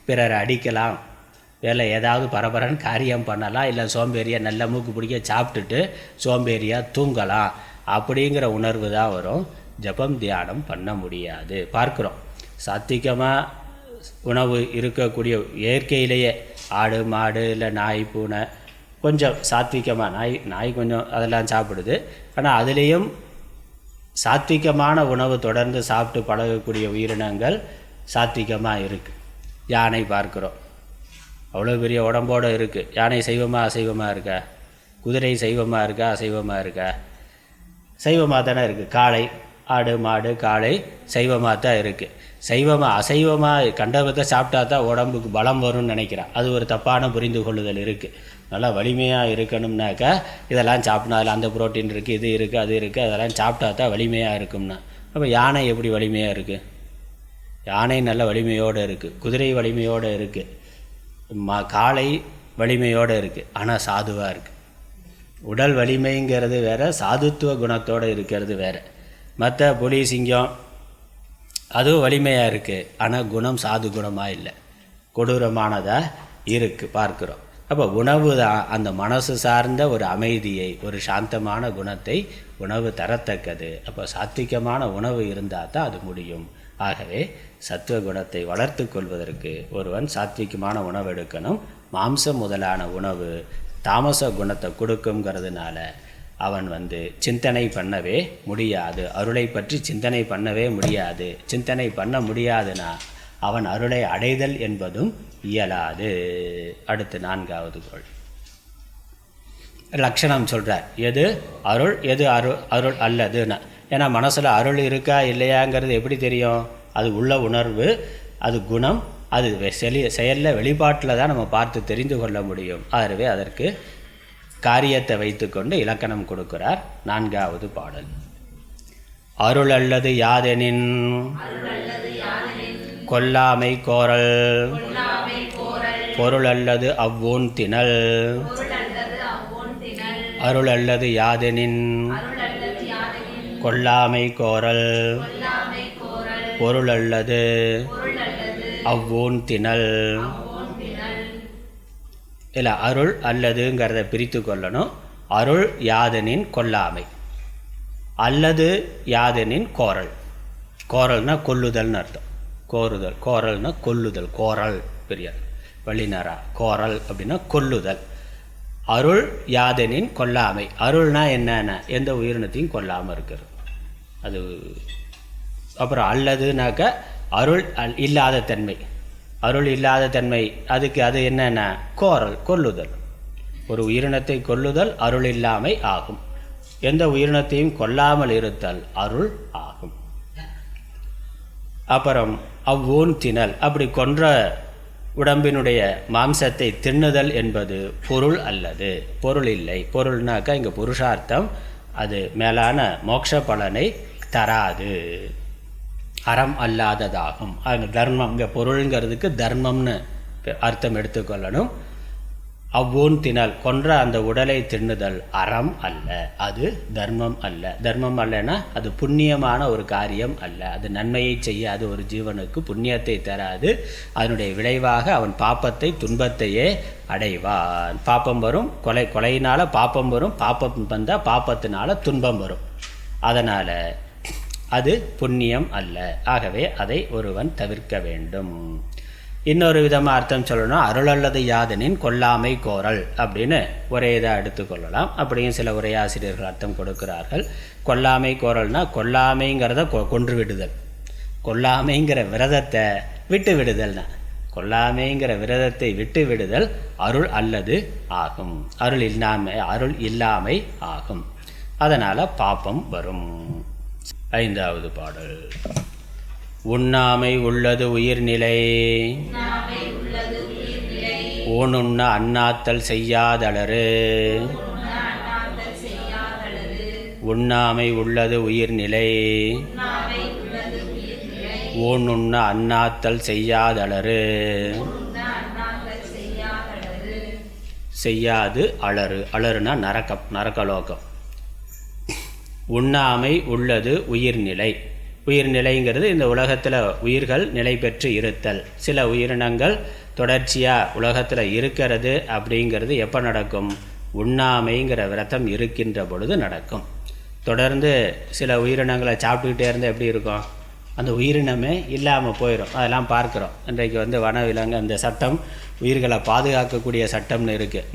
பிறரை அடிக்கலாம், வேலை ஏதாவது பரபரன்னு காரியம் பண்ணலாம், இல்லை சோம்பேறியாக நல்ல மூக்கு பிடிக்க சாப்பிட்டுட்டு சோம்பேறியாக தூங்கலாம் அப்படிங்கிற உணர்வு தான் வரும். ஜபம் தியானம் பண்ண முடியாது. பார்க்குறோம் சாத்விகமாக உணவு இருக்கக்கூடிய இயற்கையிலேயே ஆடு மாடு இல்லை நாய் பூனை கொஞ்சம் சாத்விகமாக நாய் கொஞ்சம் அதெல்லாம் சாப்பிடுது. ஆனால் அதுலேயும் சாத்விகமான உணவு தொடர்ந்து சாப்பிட்டு பழகக்கூடிய உயிரினங்கள் சாத்விகமாக இருக்குது. யானை பார்க்குறோம், அவ்வளோ பெரிய உடம்போடு இருக்குது. யானை சைவமாக அசைவமாக இருக்கா? குதிரை சைவமாக இருக்கா அசைவமாக இருக்கா? சைவமாக தானே இருக்குது. காளை ஆடு மாடு காளை சைவமாக தான் இருக்குது. அசைவமாக கண்டபத்தை சாப்பிட்டா தான் உடம்புக்கு பலம் வரும்னு நினைக்கிறான். அது ஒரு தப்பான புரிந்து கொள்ளுதல் இருக்குது. நல்லா வலிமையாக இருக்கணும்னாக்கா இதெல்லாம் சாப்பிட்ணும், அதில் அந்த புரோட்டீன் இருக்குது, இது இருக்குது, அது இருக்குது, அதெல்லாம் சாப்பிட்டா தான் வலிமையாக இருக்கும்னா. அப்போ யானை எப்படி வலிமையாக இருக்குது? யானை நல்ல வலிமையோடு இருக்குது, குதிரை வலிமையோடு இருக்குது, காளை வலிமையோடு இருக்குது, ஆனால் சாதுவாக இருக்குது. உடல் வலிமைங்கிறது வேறு, சாதுத்துவ குணத்தோடு இருக்கிறது வேறு. மற்ற புலி சிங்கம் அதுவும் வலிமையாக இருக்குது, ஆனால் குணம் சாது குணமாக இல்லை, கொடூரமானதாக இருக்குது பார்க்குறோம். அப்போ உணவு தான் அந்த மனசு சார்ந்த ஒரு அமைதியை, ஒரு சாந்தமான குணத்தை உணவு தரத்தக்கது. அப்போ சாத்விகமான உணவு இருந்தால் தான் அது முடியும். ஆகவே சத்துவ குணத்தை வளர்த்து கொள்வதற்கு ஒருவன் சாத்விகமான உணவு எடுக்கணும். மாம்சம் முதலான உணவு தாமச குணத்தை கொடுக்குங்கிறதுனால அவன் சிந்தனை பண்ணவே முடியாது, அருளை பற்றி சிந்தனை பண்ணவே முடியாது. சிந்தனை பண்ண முடியாதுன்னா அவன் அருளை அடைதல் என்பதும் இயலாது. அடுத்து 4வது குறள் லட்சணம் சொல்கிறார். எது அருள், எது அருள் அல்லதுன்னா. ஏன்னா மனசில் அருள் இருக்கா இல்லையாங்கிறது எப்படி தெரியும்? அது உள்ள உணர்வு, அது குணம், அது செயலில் வெளிப்பாட்டில் தான் நம்ம பார்த்து தெரிந்து கொள்ள முடியும். ஆகவே அதற்கு காரியத்தை வைத்துக்கொண்டு இலக்கணம் கொடுக்கிறார். 4வது பாடல். அருள் அல்லது யாதெனின் கொல்லாமை கோரல், பொருள் அல்லது அவ்வூன் திணல். அருள் அல்லது யாதெனின் கொல்லாமை கோரல், பொருள் அல்லது அவ்வூன் திணல். இல்லை, அருள் அல்லதுங்கிறத பிரித்து கொள்ளணும். அருள் யாதெனின் கொல்லாமை, அல்லது யாதெனின் கோரல். கோரல்னா கொல்லுதல்னு அர்த்தம். கோருதல், கோரல்னா கொல்லுதல். கோரல் பெரிய வள்ளினாரா, கோரல் அப்படின்னா கொல்லுதல். அருள் யாதெனின் கொல்லாமை. அருள்னா என்னன்னா எந்த உயிரினத்தையும் கொல்லாமல் இருக்கிறது அது. அப்புறம் அல்லதுனாக்க அருள் இல்லாத தன்மை, அருள் இல்லாத தன்மை, அதுக்கு அது என்னென்னா கோரல், கொல்லுதல். ஒரு உயிரினத்தை கொல்லுதல் அருள் இல்லாமை ஆகும். எந்த உயிரினத்தையும் கொல்லாமல் இருத்தல் அருள் ஆகும். அப்புறம் அவ்வூன் திணல், அப்படி கொன்ற உடம்பினுடைய மாம்சத்தை தின்னுதல் என்பது பொருள் அல்லது, பொருள் இல்லை. பொருள்னாக்கா இங்கே புருஷார்த்தம், அது மேலான மோட்ச பலனை தராது, அறம் அல்லாததாகும். அது தர்மம், இங்கே பொருளுங்கிறதுக்கு தர்மம்னு அர்த்தம் எடுத்துக்கொள்ளணும். அவ்வூன் திணல், கொன்ற அந்த உடலை தின்னுதல் அறம் அல்ல, அது தர்மம் அல்ல. தர்மம் அல்லனா அது புண்ணியமான ஒரு காரியம் அல்ல, அது நன்மையை செய்யாது, ஒரு ஜீவனுக்கு புண்ணியத்தை தராது. அதனுடைய விளைவாக அவன் பாப்பத்தை துன்பத்தையே அடைவான். பாப்பம் வரும், கொலையினால் பாப்பம் வரும், பாப்பம் வந்தால் பாப்பத்தினால துன்பம் வரும். அதனால் அது புண்ணியம் அல்ல. ஆகவே அதை ஒருவன் தவிர்க்க வேண்டும். இன்னொரு விதமாக அர்த்தம் சொல்லணும், அருள் அல்லது யாதெனின் கொல்லாமை கோரல் அப்படின்னு ஒரே இதாக எடுத்துக்கொள்ளலாம். அப்படியும் சில உரையாசிரியர்கள் அர்த்தம் கொடுக்கிறார்கள். கொல்லாமை கோரல்னா கொல்லாமைங்கிறத கொன்று விடுதல், கொல்லாமைங்கிற விரதத்தை விட்டு விடுதல்னா, கொல்லாமைங்கிற விரதத்தை விட்டு விடுதல் அருள் அல்லது ஆகும். அருள் இல்லாமை ஆகும். அதனால் பாப்பம் வரும். 5வது பாடல். உண்ணாமை உள்ளது உயிர்நிலை, ஊனுண்ண அண்ணாத்தல் செய்யாதளரு. உண்ணாமை உள்ளது உயிர்நிலை, ஊனுண்ண அண்ணாத்தல் செய்யாதளரு. செய்யாது அலறு, அலறுனா நரகம், நரகலோகம். உண்ணாமை உள்ளது உயிர்நிலை. உயிர்நிலைங்கிறது இந்த உலகத்தில் உயிர்கள் நிலை பெற்று இருத்தல். சில உயிரினங்கள் தொடர்ச்சியாக உலகத்தில் இருக்கிறது. அப்படிங்கிறது எப்போ நடக்கும்? உண்ணாமைங்கிற விரதம் இருக்கின்ற பொழுது நடக்கும். தொடர்ந்து சில உயிரினங்களை சாப்பிட்டுக்கிட்டே இருந்தால் எப்படி இருக்கும்? அந்த உயிரினமே இல்லாமல் போயிடும். அதெல்லாம் பார்க்குறோம். இன்றைக்கு வனவிலங்கு அந்த சட்டம், உயிர்களை பாதுகாக்கக்கூடிய சட்டம்னு இருக்குது.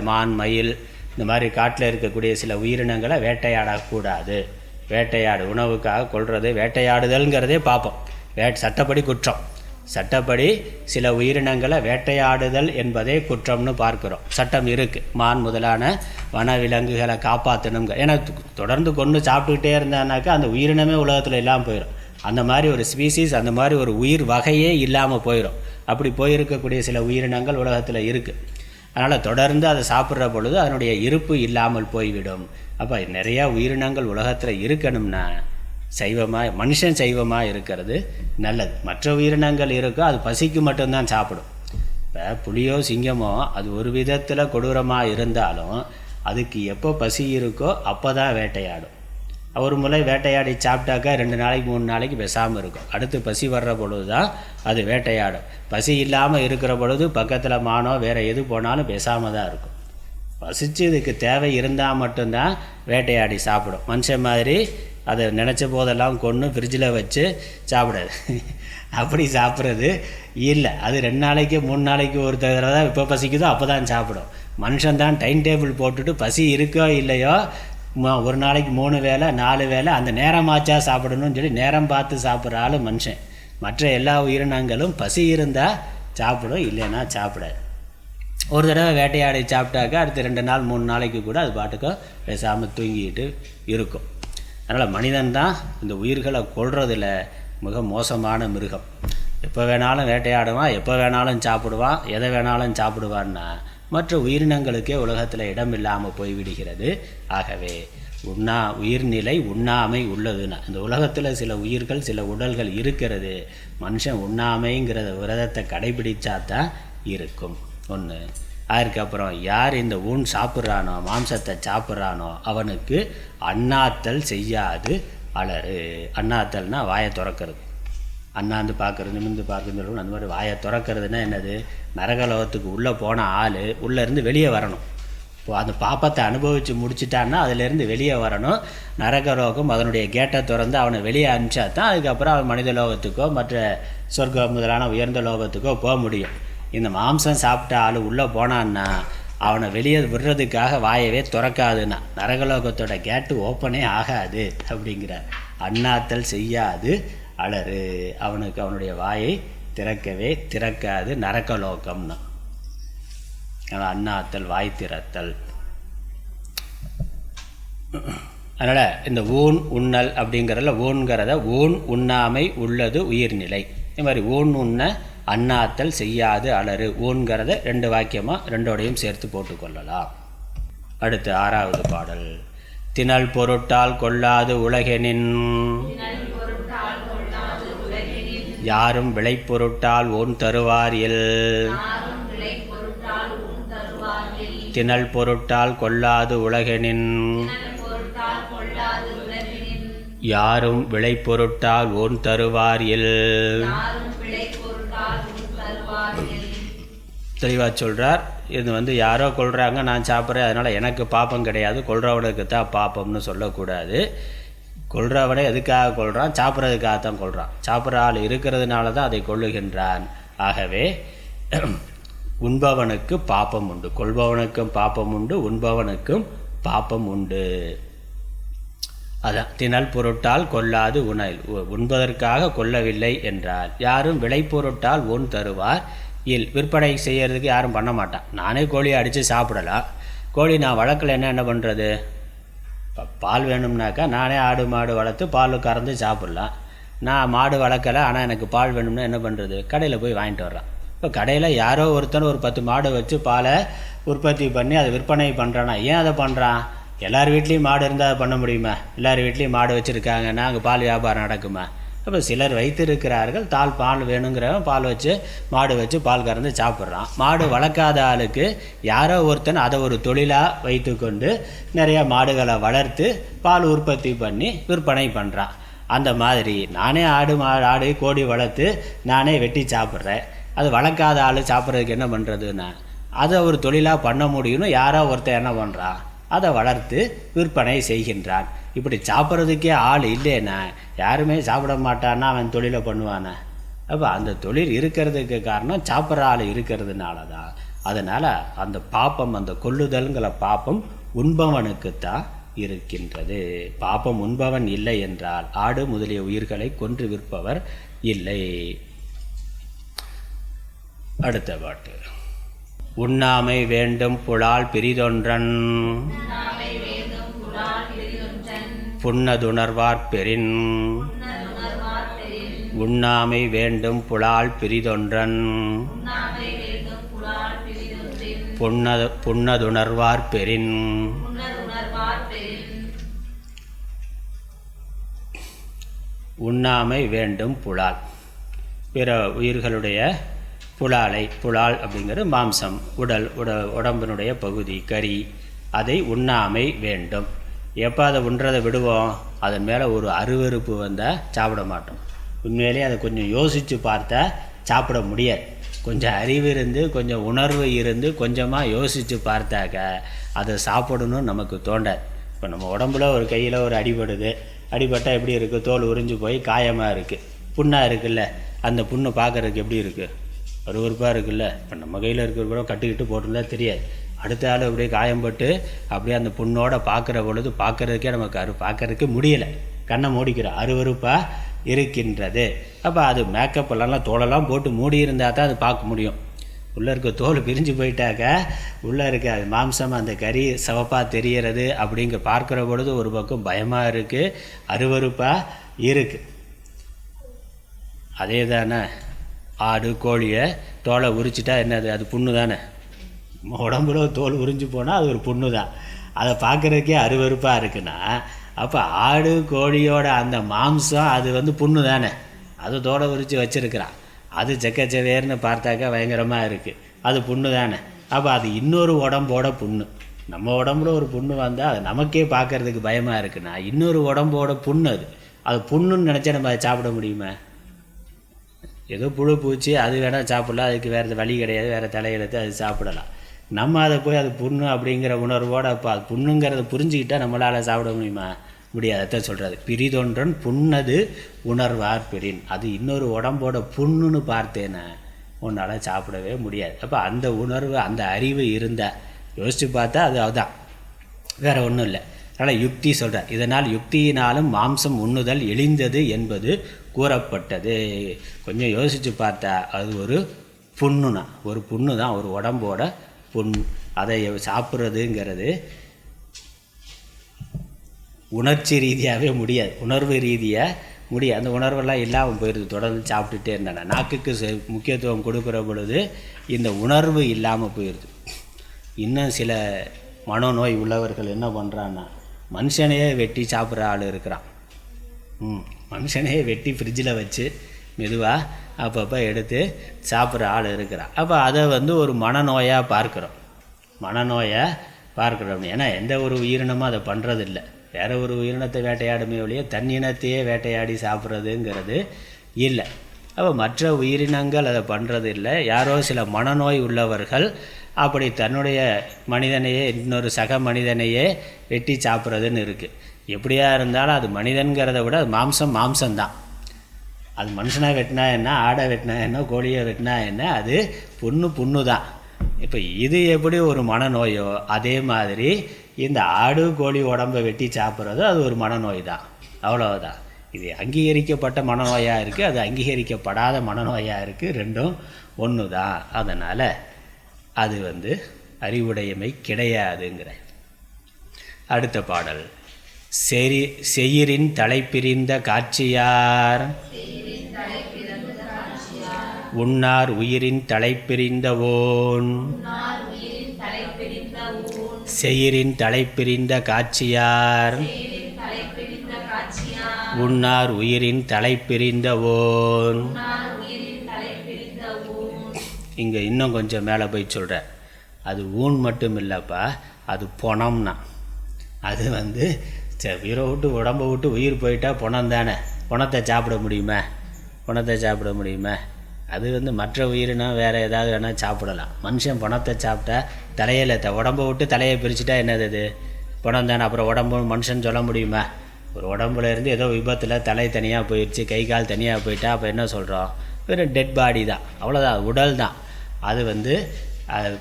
மான், மயில், இந்த மாதிரி காட்டில் இருக்கக்கூடிய சில உயிரினங்களை வேட்டையாடக்கூடாது. வேட்டையாடு உணவுக்காக கொள்வது வேட்டையாடுதல்ங்கிறதே பார்ப்போம். சட்டப்படி குற்றம். சட்டப்படி சில உயிரினங்களை வேட்டையாடுதல் என்பதே குற்றம்னு பார்க்குறோம். சட்டம் இருக்குது. மான் முதலான வனவிலங்குகளை காப்பாற்றணுங்க. ஏன்னா தொடர்ந்து கொண்டு சாப்பிட்டுக்கிட்டே இருந்தானாக்கா அந்த உயிரினமே உலகத்தில் இல்லாமல் போயிடும். அந்த மாதிரி ஒரு ஸ்பீசிஸ், அந்த மாதிரி ஒரு உயிர் வகையே இல்லாமல் போயிடும். அப்படி போயிருக்கக்கூடிய சில உயிரினங்கள் உலகத்தில் இருக்குது. அதனால் தொடர்ந்து அதை சாப்பிட்ற பொழுது அதனுடைய இருப்பு இல்லாமல் போய்விடும். அப்போ நிறையா உயிரினங்கள் உலகத்தில் இருக்கணும்னா சைவமாக மனுஷன் சைவமாக இருக்கிறது நல்லது. மற்ற உயிரினங்கள் இருக்கோ அது பசிக்கு மட்டும்தான் சாப்பிடும். இப்போ புலியோ சிங்கமோ அது ஒரு விதத்தில் கொடூரமாக இருந்தாலும் அதுக்கு எப்போ பசி இருக்கோ அப்போ தான் வேட்டையாடும். ஒரு முறை வேட்டையாடி சாப்பிட்டாக்கா 2 நாளைக்கு 3 நாளைக்கு பேசாமல் இருக்கும். அடுத்து பசி வர்ற பொழுது தான் அது வேட்டையாடும். பசி இல்லாமல் இருக்கிற பொழுது பக்கத்தில் மானோ வேறு எது போனாலும் பேசாமல் தான் இருக்கும். பசிச்சு இதுக்கு தேவை இருந்தால் மட்டும்தான் வேட்டையாடி சாப்பிடும். மனுஷன் மாதிரி அதை நினச்ச போதெல்லாம் கொன்று ஃப்ரிட்ஜில் வச்சு சாப்பிடாது. அப்படி சாப்பிட்றது இல்லை. அது 2 நாளைக்கு 3 நாளைக்கு ஒரு தடவை தான் எப்போ பசிக்குதோ அப்போ தான் சாப்பிடும். மனுஷன் தான் டைம் டேபிள் போட்டுட்டு பசி இருக்கோ இல்லையோ ஒரு நாளைக்கு 3 வேளை 4 வேளை அந்த நேரமாச்சா சாப்பிடணும்னு சொல்லி நேரம் பார்த்து சாப்பிட்ற ஆள் மனுஷன். மற்ற எல்லா உயிரினங்களும் பசி இருந்தால் சாப்பிடும், இல்லைன்னா சாப்பிடாது. ஒரு தடவை வேட்டையாடி சாப்பிட்டாக்கா அடுத்து 2 நாள் 3 நாளைக்கு கூட அது பாட்டுக்கும் பேசாமல் தூங்கிட்டு இருக்கும். அதனால் மனிதன்தான் இந்த உயிர்களை கொல்றதில் மிக மோசமான மிருகம். எப்போ வேணாலும் வேட்டையாடுவான், எப்போ வேணாலும் சாப்பிடுவான், எதை வேணாலும் சாப்பிடுவான்னா மற்ற உயிரினங்களுக்கே உலகத்தில் இடம் இல்லாமல் போய்விடுகிறது. ஆகவே உயிர்நிலை உண்ணாமை உள்ளதுன்னா இந்த உலகத்தில் சில உயிர்கள் சில உடல்கள் இருக்கிறது. மனுஷன் உண்ணாமைங்கிறத விரதத்தை கடைபிடிச்சா தான் இருக்கும். ஒன்று. அதுக்கப்புறம் யார் இந்த ஊன் சாப்பிட்றானோ மாம்சத்தை சாப்பிட்றானோ அவனுக்கு அண்ணாத்தல் செய்யாது அலறு. அண்ணாத்தல்னால் வாயை திறக்கிறது. அண்ணாந்து பார்க்குறது நிமிர்ந்து பார்க்குறது அந்த மாதிரி வாயை திறக்கிறதுனா என்னது? நரகலோகத்துக்கு உள்ளே போன ஆள் உள்ளேருந்து வெளியே வரணும். இப்போ அந்த பாப்பத்தை அனுபவித்து முடிச்சிட்டான்னா அதிலேருந்து வெளியே வரணும். நரகலோகம் அதனுடைய கேட்டை திறந்து அவனை வெளியே அனுப்பிச்சா தான் அதுக்கப்புறம் அவன் மனித லோகத்துக்கோ மற்ற சொர்க்க முதலான உயர்ந்த லோகத்துக்கோ போக முடியும். இந்த மாம்சம் சாப்பிட்ட ஆள் உள்ளே போனான்னா அவனை வெளியே விடுறதுக்காக வாயவே திறக்காதுன்னா நரகலோகத்தோட கேட்டு ஓப்பனே ஆகாது அப்படிங்கிறார். அண்ணாத்தல் செய்யாது அலறு. அவனுக்கு அவனுடைய வாயை திறக்கவே திறக்காது நரகலோகம்னா. அண்ணாத்தல் வாய் திறத்தல். அதனால் இந்த ஊன் உண்ணல் அப்படிங்கிறதுல ஊன்கிறத ஊன் உண்ணாமை உள்ளது உயிர்நிலை. இது மாதிரி ஊன் உண்ண அண்ணாத்தல் செய்யாது அலறு. ஊன்கிறத 2 வாக்கியமாக 2ஓடையும் சேர்த்து போட்டுக்கொள்ளலாம். அடுத்து 6வது பாடல். திணல் பொருட்டால் கொள்ளாது உலகெனின் யாரும் விளை பொருட்டால் ஓன் தருவார் இல். திணல் பொருட்டால் கொள்ளாது உலகெனின் யாரும் விளை பொருட்டால் ஓன் தருவார் இல். தெளிவாக சொல்கிறார். இது யாரோ கொள்கிறாங்க, நான் சாப்பிட்றேன், அதனால் எனக்கு பாப்பம் கிடையாது, கொள்றவனுக்கு தான் பாப்பம்னு சொல்லக்கூடாது. கொள்றவனை எதுக்காக கொள்கிறான்? சாப்பிட்றதுக்காகத்தான் கொள்கிறான். சாப்பிட்ற ஆள் இருக்கிறதுனால தான் அதை கொள்ளுகின்றான். ஆகவே உண்பவனுக்கு பாப்பம் உண்டு, கொள்பவனுக்கும் பாப்பம் உண்டு, உண்பவனுக்கும் பாப்பம் உண்டு. அதான் திணல் பொருட்டால் கொள்ளாது உணல். உண்பதற்காக கொள்ளவில்லை என்றால் யாரும் விளை பொருட்டால் ஒன் தருவார் இல். விற்பனை செய்கிறதுக்கு யாரும் பண்ண மாட்டான். நானே கோழியை அடித்து சாப்பிடலாம். கோழி நான் வளர்க்கல என்ன பண்ணுறது? இப்போ பால் வேணும்னாக்கா நானே ஆடு மாடு வளர்த்து பால் கறந்து சாப்பிட்லாம். நான் மாடு வளர்க்கலை, ஆனால் எனக்கு பால் வேணும்னா என்ன பண்ணுறது? கடையில் போய் வாங்கிட்டு வர்றான். இப்போ கடையில் யாரோ ஒருத்தன் ஒரு 10 மாடு வச்சு பாலை உற்பத்தி பண்ணி அதை விற்பனை பண்ணுறானா? ஏன் அதை பண்ணுறான்? எல்லார் வீட்லேயும் மாடு இருந்தால் அதை பண்ண முடியுமா? எல்லார் வீட்லேயும் மாடு வச்சுருக்காங்கன்னா அங்கே பால் வியாபாரம் நடக்குமா? அப்போ சிலர் வைத்திருக்கிறார்கள். பால் வேணுங்கிறவன் பால் வச்சு மாடு வச்சு பால் கறந்து சாப்பிட்றான். மாடு வளர்க்காத ஆளுக்கு யாரோ ஒருத்தன் அதை ஒரு தொழிலாக வைத்து கொண்டு நிறைய மாடுகளை வளர்த்து பால் உற்பத்தி பண்ணி விற்பனை பண்ணுறான். அந்த மாதிரி நானே ஆடு கோழி வளர்த்து நானே வெட்டி சாப்பிட்றேன். அது வளர்க்காத ஆள் சாப்பிட்றதுக்கு என்ன பண்ணுறதுன்னா அதை ஒரு தொழிலாக பண்ண முடியும்னு யாரோ ஒருத்தன் என்ன பண்ணுறான்? அதை வளர்த்து விற்பனை செய்கின்றான். இப்படி சாப்பிட்றதுக்கே ஆள் இல்லைன்னா யாருமே சாப்பிட மாட்டான்னா அவன் தொழிலை பண்ணுவானே. அப்போ அந்த தொழில் இருக்கிறதுக்கு காரணம் சாப்பிட்ற ஆள் இருக்கிறதுனால தான். அதனால் அந்த பாப்பம், அந்த கொல்லுதல்ங்கிற பாப்பம் உண்பவனுக்குத்தான் இருக்கின்றது. பாப்பம் உண்பவன் இல்லை என்றால் ஆடு முதலிய உயிர்களை கொன்று விற்பவர் இல்லை. அடுத்த பாட்டு. உண்ணாமை வேண்டும் புலால் பிரிதொன்றன் புன்னதுணர்வார் பெறின். உண்ணாமை வேண்டும் புலால் பிரிதொன்றன் புன்னதுணர்வார் பெறின். உண்ணாமை வேண்டும் புலால். பிற உயிர்களுடைய புலால் அப்படிங்கிறது மாம்சம், உடம்பினுடைய பகுதி, கறி, அதை உண்ணாமை வேண்டும். எப்போ அதை உண்றதை விடுவோம், அதன் மேலே ஒரு அருவருப்பு வந்தால் சாப்பிட மாட்டோம். உண்மையிலே அதை கொஞ்சம் யோசித்து பார்த்தா சாப்பிட முடியாது. கொஞ்சம் அறிவு இருந்து, கொஞ்சம் உணர்வு இருந்து, கொஞ்சமாக யோசித்து பார்த்தாக்க அதை சாப்பிடணும்னு நமக்கு தோண்டாது. இப்போ நம்ம உடம்புல ஒரு கையில் ஒரு அடிபட்டால் எப்படி இருக்குது, தோல் உறிஞ்சு போய் காயமாக இருக்குது, புண்ணாக இருக்குல்ல, அந்த புண்ணு பார்க்குறதுக்கு எப்படி இருக்குது, அருவருப்பாக இருக்குல்ல. இப்போ நம்ம கையில் இருக்கிற கூட கட்டுக்கிட்டு போட்டிருந்தா தெரியாது. அடுத்த ஆள் அப்படியே காயம்பட்டு அப்படியே அந்த புண்ணோட பார்க்குற பொழுது பார்க்குறதுக்கே நமக்கு பார்க்குறதுக்கு முடியலை, கண்ணை மூடிக்கிறோம், அருவருப்பாக இருக்கின்றது. அப்போ அது மேக்கப் எல்லாம் தோலெல்லாம் போட்டு மூடி இருந்தால் தான் அது பார்க்க முடியும். உள்ளே இருக்க தோல் பிரிஞ்சு போயிட்டாக்க உள்ளே இருக்க அது மாம்சம், அந்த கறி சிவப்பாக தெரிகிறது அப்படிங்கிற பார்க்குற பொழுது ஒரு பக்கம் பயமாக இருக்குது, அருவருப்பாக இருக்குது. அதே தானே ஆடு கோழியை தோலை உரிச்சிட்டா என்னது, அது புண்ணு தானே. உடம்புல தோல் உறிஞ்சு போனால் அது ஒரு புண்ணு தான். அதை பார்க்குறதுக்கே அருவருப்பாக இருக்குன்னா, அப்போ ஆடு கோழியோட அந்த மாம்சம் அது புண்ணு தானே, அது தோலை உரித்து வச்சுருக்கிறான், அது செக்கச்சவேர்னு பார்த்தாக்கா பயங்கரமாக இருக்குது, அது புண்ணு தானே. அப்போ அது இன்னொரு உடம்போட புண்ணு. நம்ம உடம்புல ஒரு புண்ணு வந்தால் அது நமக்கே பார்க்குறதுக்கு பயமாக இருக்குன்னா, இன்னொரு உடம்போட புண்ணு அது புண்ணுன்னு நினச்சா நம்ம அதை சாப்பிட முடியுமா? ஏதோ புழு பூச்சி அது வேணால் சாப்பிடலாம், அதுக்கு வேறு வழி கிடையாது, வேறு தலையெழுத்து அது சாப்பிடலாம். நம்ம அதை போய் அது புண்ணு அப்படிங்கிற உணர்வோடு அப்போ அது புண்ணுங்கிறத புரிஞ்சுக்கிட்டால் நம்மளால் சாப்பிட முடியுமா? முடியாததான் சொல்கிறது. பிரிதொன்றன் புண்ணது உணர்வார் பெறின், அது இன்னொரு உடம்போட புண்ணுன்னு பார்த்தேன்னா உன்னால் சாப்பிடவே முடியாது. அப்போ அந்த உணர்வு, அந்த அறிவு இருந்தால் யோசித்து பார்த்தா அதுதான், வேறு ஒன்றும் இல்லை. அதனால் யுக்தி சொல்கிறார். இதனால் யுக்தியினாலும் மாம்சம் உண்ணுதல் எளிந்தது என்பது கூறப்பட்டது. கொஞ்சம் யோசித்து பார்த்தா அது ஒரு புண்ணு தான், ஒரு உடம்போட புண். அதை சாப்பிட்றதுங்கிறது உணர்ச்சி ரீதியாகவே முடியாது, உணர்வு ரீதியாக முடியாது. அந்த உணர்வெல்லாம் இல்லாமல் போயிடுது, தொடர்ந்து சாப்பிட்டுட்டே இருந்தாங்க. நாக்குக்கு முக்கியத்துவம் கொடுக்குற பொழுது இந்த உணர்வு இல்லாமல் போயிடுது. இன்னும் சில மனநோய் உள்ளவர்கள் என்ன பண்ணுறான்னா, மனுஷனையே வெட்டி சாப்பிட்ற ஆள் இருக்கிறான். மனுஷனையே வெட்டி ஃப்ரிட்ஜில் வச்சு மெதுவாக அப்பப்போ எடுத்து சாப்பிட்ற ஆள் இருக்கிறான். அப்போ அதை ஒரு மனநோயாக பார்க்குறோம். ஏன்னா எந்த ஒரு உயிரினமும் அதை பண்ணுறதில்லை. வேறு ஒரு உயிரினத்தை வேட்டையாடுமே ஒழிய தன்னினத்தையே வேட்டையாடி சாப்பிட்றதுங்கிறது இல்லை. அப்போ மற்ற உயிரினங்கள் அதை பண்ணுறது இல்லை. யாரோ சில மனநோய் உள்ளவர்கள் அப்படி தன்னுடைய மனிதனையே இன்னொரு சக மனிதனையே வெட்டி சாப்பிட்றதுன்னு இருக்குது. எப்படியா இருந்தாலும் அது மனிதன்கிறத விட அது மாம்சம்தான். அது மனுஷனாக வெட்டினா என்ன, ஆடை வெட்டினா என்ன, கோழியை வெட்டினா என்ன, அது புண்ணு தான். இப்போ இது எப்படி ஒரு மனநோயோ அதே மாதிரி இந்த ஆடு கோழி உடம்பை வெட்டி சாப்பிட்றதோ அது ஒரு மனநோய் தான், அவ்வளோதான். இது அங்கீகரிக்கப்பட்ட மனநோயாக இருக்குது, அது அங்கீகரிக்கப்படாத மனநோயாக இருக்குது, ரெண்டும் ஒன்று தான். அதனால் அது அறிவுடையமை கிடையாதுங்கிற. அடுத்த பாடல். செயிரின் தலைப்பிரிந்த காட்சியார் உண்ணார் உயிரின் தலைப்பிரிந்த ஓன். செயிரின் தலைப்பிரிந்த காட்சியார் உண்ணார் உயிரின் தலைப்பிரிந்த ஓன். இங்கே இன்னும் கொஞ்சம் மேலே போய் சொல்கிற, அது ஊன் மட்டும் இல்லைப்பா, அது பொணம்னா. அது உயிரை விட்டு உடம்பை விட்டு உயிர் போயிட்டா பொணம் தானே. பொணத்தை சாப்பிட முடியுமா? அது மற்ற உயிரினம் வேறு ஏதாவது வேணால் சாப்பிடலாம். மனுஷன் பணத்தை சாப்பிட்டா தலையில் உடம்பை விட்டு தலையை பிரிச்சுட்டா என்னது, அது பணம் தானே. அப்புறம் உடம்பு மனுஷன் சொல்ல முடியுமா? ஒரு உடம்புல இருந்து ஏதோ விபத்தில் தலை தனியாக போயிடுச்சு, கை கால் தனியாக போயிட்டா அப்போ என்ன சொல்கிறோம்? வெறும் டெட் பாடி தான், அவ்வளோதான், உடல் தான். அது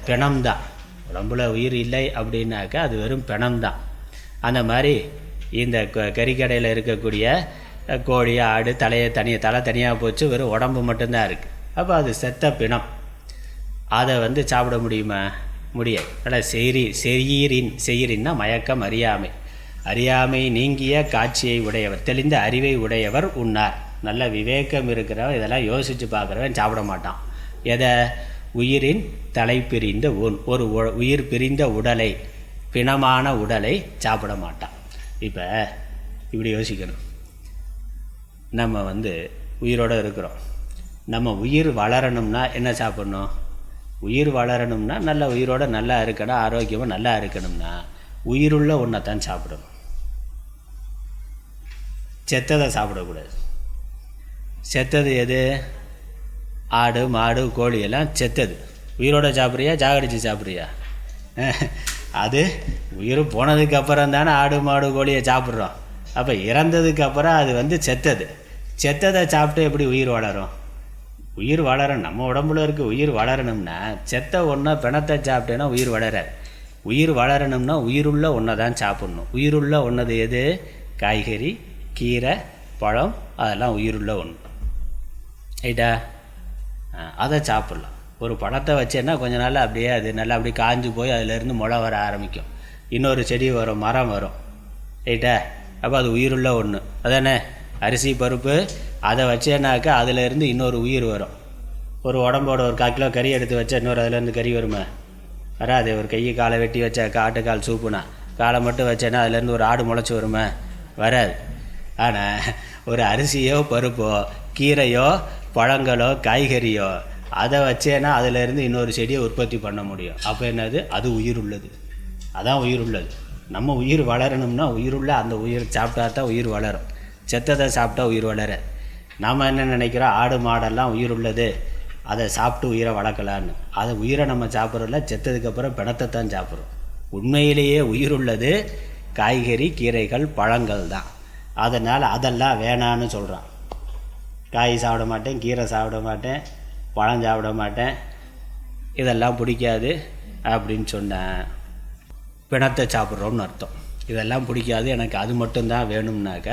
பிணம்தான். உடம்புல உயிர் இல்லை அப்படின்னாக்கா அது வெறும் பிணம்தான். அந்த மாதிரி இந்த கறிக்கடையில் இருக்கக்கூடிய கோழி ஆடு தலை தனியாக போச்சு, வெறும் உடம்பு மட்டும்தான் இருக்குது. அப்போ அது செத்த பிணம். அதை சாப்பிட முடியுமா? முடியாது. அதனால் செயிரின்னா மயக்கம், அறியாமை நீங்கிய காட்சியை உடையவர், தெளிந்த அறிவை உடையவர் உண்ணார். நல்ல விவேகம் இருக்கிறவன், இதெல்லாம் யோசித்து பார்க்குறவன் சாப்பிட மாட்டான். எதை? உயிரின் தலை பிரிந்த ஒரு உயிர் பிரிந்த உடலை, பிணமான உடலை சாப்பிட மாட்டான். இப்போ இப்படி யோசிக்கணும். நம்ம உயிரோடு இருக்கிறோம். நம்ம உயிர் வளரணும்னா என்ன சாப்பிட்ணும்? உயிர் வளரணும்னா நல்ல உயிரோடு நல்லா இருக்கணும், ஆரோக்கியமாக நல்லா இருக்கணும்னா உயிருள்ள ஒன்றை தான் சாப்பிடணும். செத்ததை சாப்பிடக்கூடாது. செத்தது எது? ஆடு மாடு கோழி எல்லாம் செத்தது. உயிரோட சாப்பிட்றியா ஜாகடிச்சு சாப்பிட்றியா? அது உயிர் போனதுக்கப்புறம் தானே ஆடு மாடு கோழியை சாப்பிட்றோம். அப்போ இறந்ததுக்கப்புறம் அது செத்தது. செத்ததை சாப்பிட்டு எப்படி உயிர் வளரும்? உயிர் வளரணும். நம்ம உடம்புல இருக்க உயிர் வளரணும்னா செத்த ஒன்றை பிணத்தை சாப்பிட்டேன்னா உயிர் வளராது. உயிர் வளரணும்னா உயிருள்ள ஒன்றை தான் சாப்பிட்ணும். உயிருள்ள ஒன்றது எது? காய்கறி, கீரை, பழம், அதெல்லாம் உயிருள்ள ஒன்று. ரைட்டா? அதை சாப்பிட்லாம். ஒரு பழத்தை வச்சேன்னா கொஞ்ச நாள் அப்படியே அது நல்லா அப்படியே காஞ்சு போய் அதிலேருந்து முளை வர ஆரம்பிக்கும், இன்னொரு செடி வரும், மரம் வரும். ரைட்டா? அப்போ அது உயிருள்ள ஒன்று அதானே. அரிசி பருப்பு அதை வச்சேன்னாக்கா அதிலேருந்து இன்னொரு உயிர் வரும். ஒரு உடம்போட ஒரு 1/4 கிலோ கறி எடுத்து வச்சா இன்னொரு அதிலேருந்து கறி வருமா? வராது. ஒரு கையை காலை வெட்டி வச்சா ஆட்டுக்கால் சூப்புனா காலை மட்டும் வச்சேன்னா அதுலேருந்து ஒரு ஆடு முளைச்சி வருமா? வராது. ஆனால் ஒரு அரிசியோ பருப்போ கீரையோ பழங்களோ காய்கறியோ அதை வச்சேன்னா அதிலேருந்து இன்னொரு செடியை உற்பத்தி பண்ண முடியும். அப்போ என்னது? அது உயிர் உள்ளது. அதான் உயிர் உள்ளது. நம்ம உயிர் வளரணும்னா உயிருள்ள அந்த உயிர் சாப்பிட்டா தான் உயிர் வளரும். செத்ததை சாப்பிட்டா உயிர் வளர. நாம் என்ன நினைக்கிறோம்? ஆடு மாடெல்லாம் உயிர் உள்ளது, அதை சாப்பிட்டு உயிரை வளர்க்கலான்னு. அதை உயிரை நம்ம சாப்பிட்றோம்ல, செத்ததுக்கப்புறம் பிணத்தை தான் சாப்பிட்றோம். உண்மையிலேயே உயிர் உள்ளது காய்கறி கீரைகள் பழங்கள் தான். அதனால் அதெல்லாம் வேணான்னு சொல்கிறான். காய் சாப்பிட மாட்டேன், கீரை சாப்பிட மாட்டேன், பழம் சாப்பிட மாட்டேன், இதெல்லாம் பிடிக்காது அப்படின்னு சொன்னேன். பிணத்தை சாப்பிட்றோம்னு அர்த்தம். இதெல்லாம் பிடிக்காது, எனக்கு அது மட்டும்தான் வேணும்னாக்க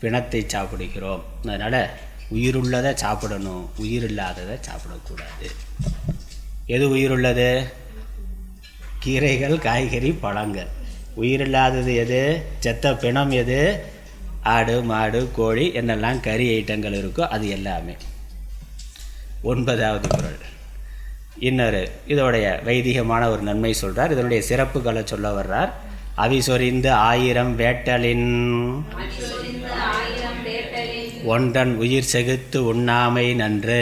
பிணத்தை சாப்பிடுகிறோம். அதனால் உயிருள்ளதை சாப்பிடணும், உயிர் இல்லாததை சாப்பிடக்கூடாது. எது உயிருள்ளது? கீரைகள் காய்கறி பழங்கள். உயிரில்லாதது எது? செத்த பிணம் எது? ஆடு மாடு கோழி என்னெல்லாம் கறி ஐட்டங்கள் இருக்கோ அது எல்லாமே. 9வது குறள். இன்னொரு இதோடைய வைதிகமான ஒரு நன்மை சொல்கிறார். இதனுடைய சிறப்புகளை சொல்ல வர்றார். அவிசொரிந்து 1000 வேட்டலின் ஒன்றன் உயிர் செகுத்து உண்ணாமை நன்று.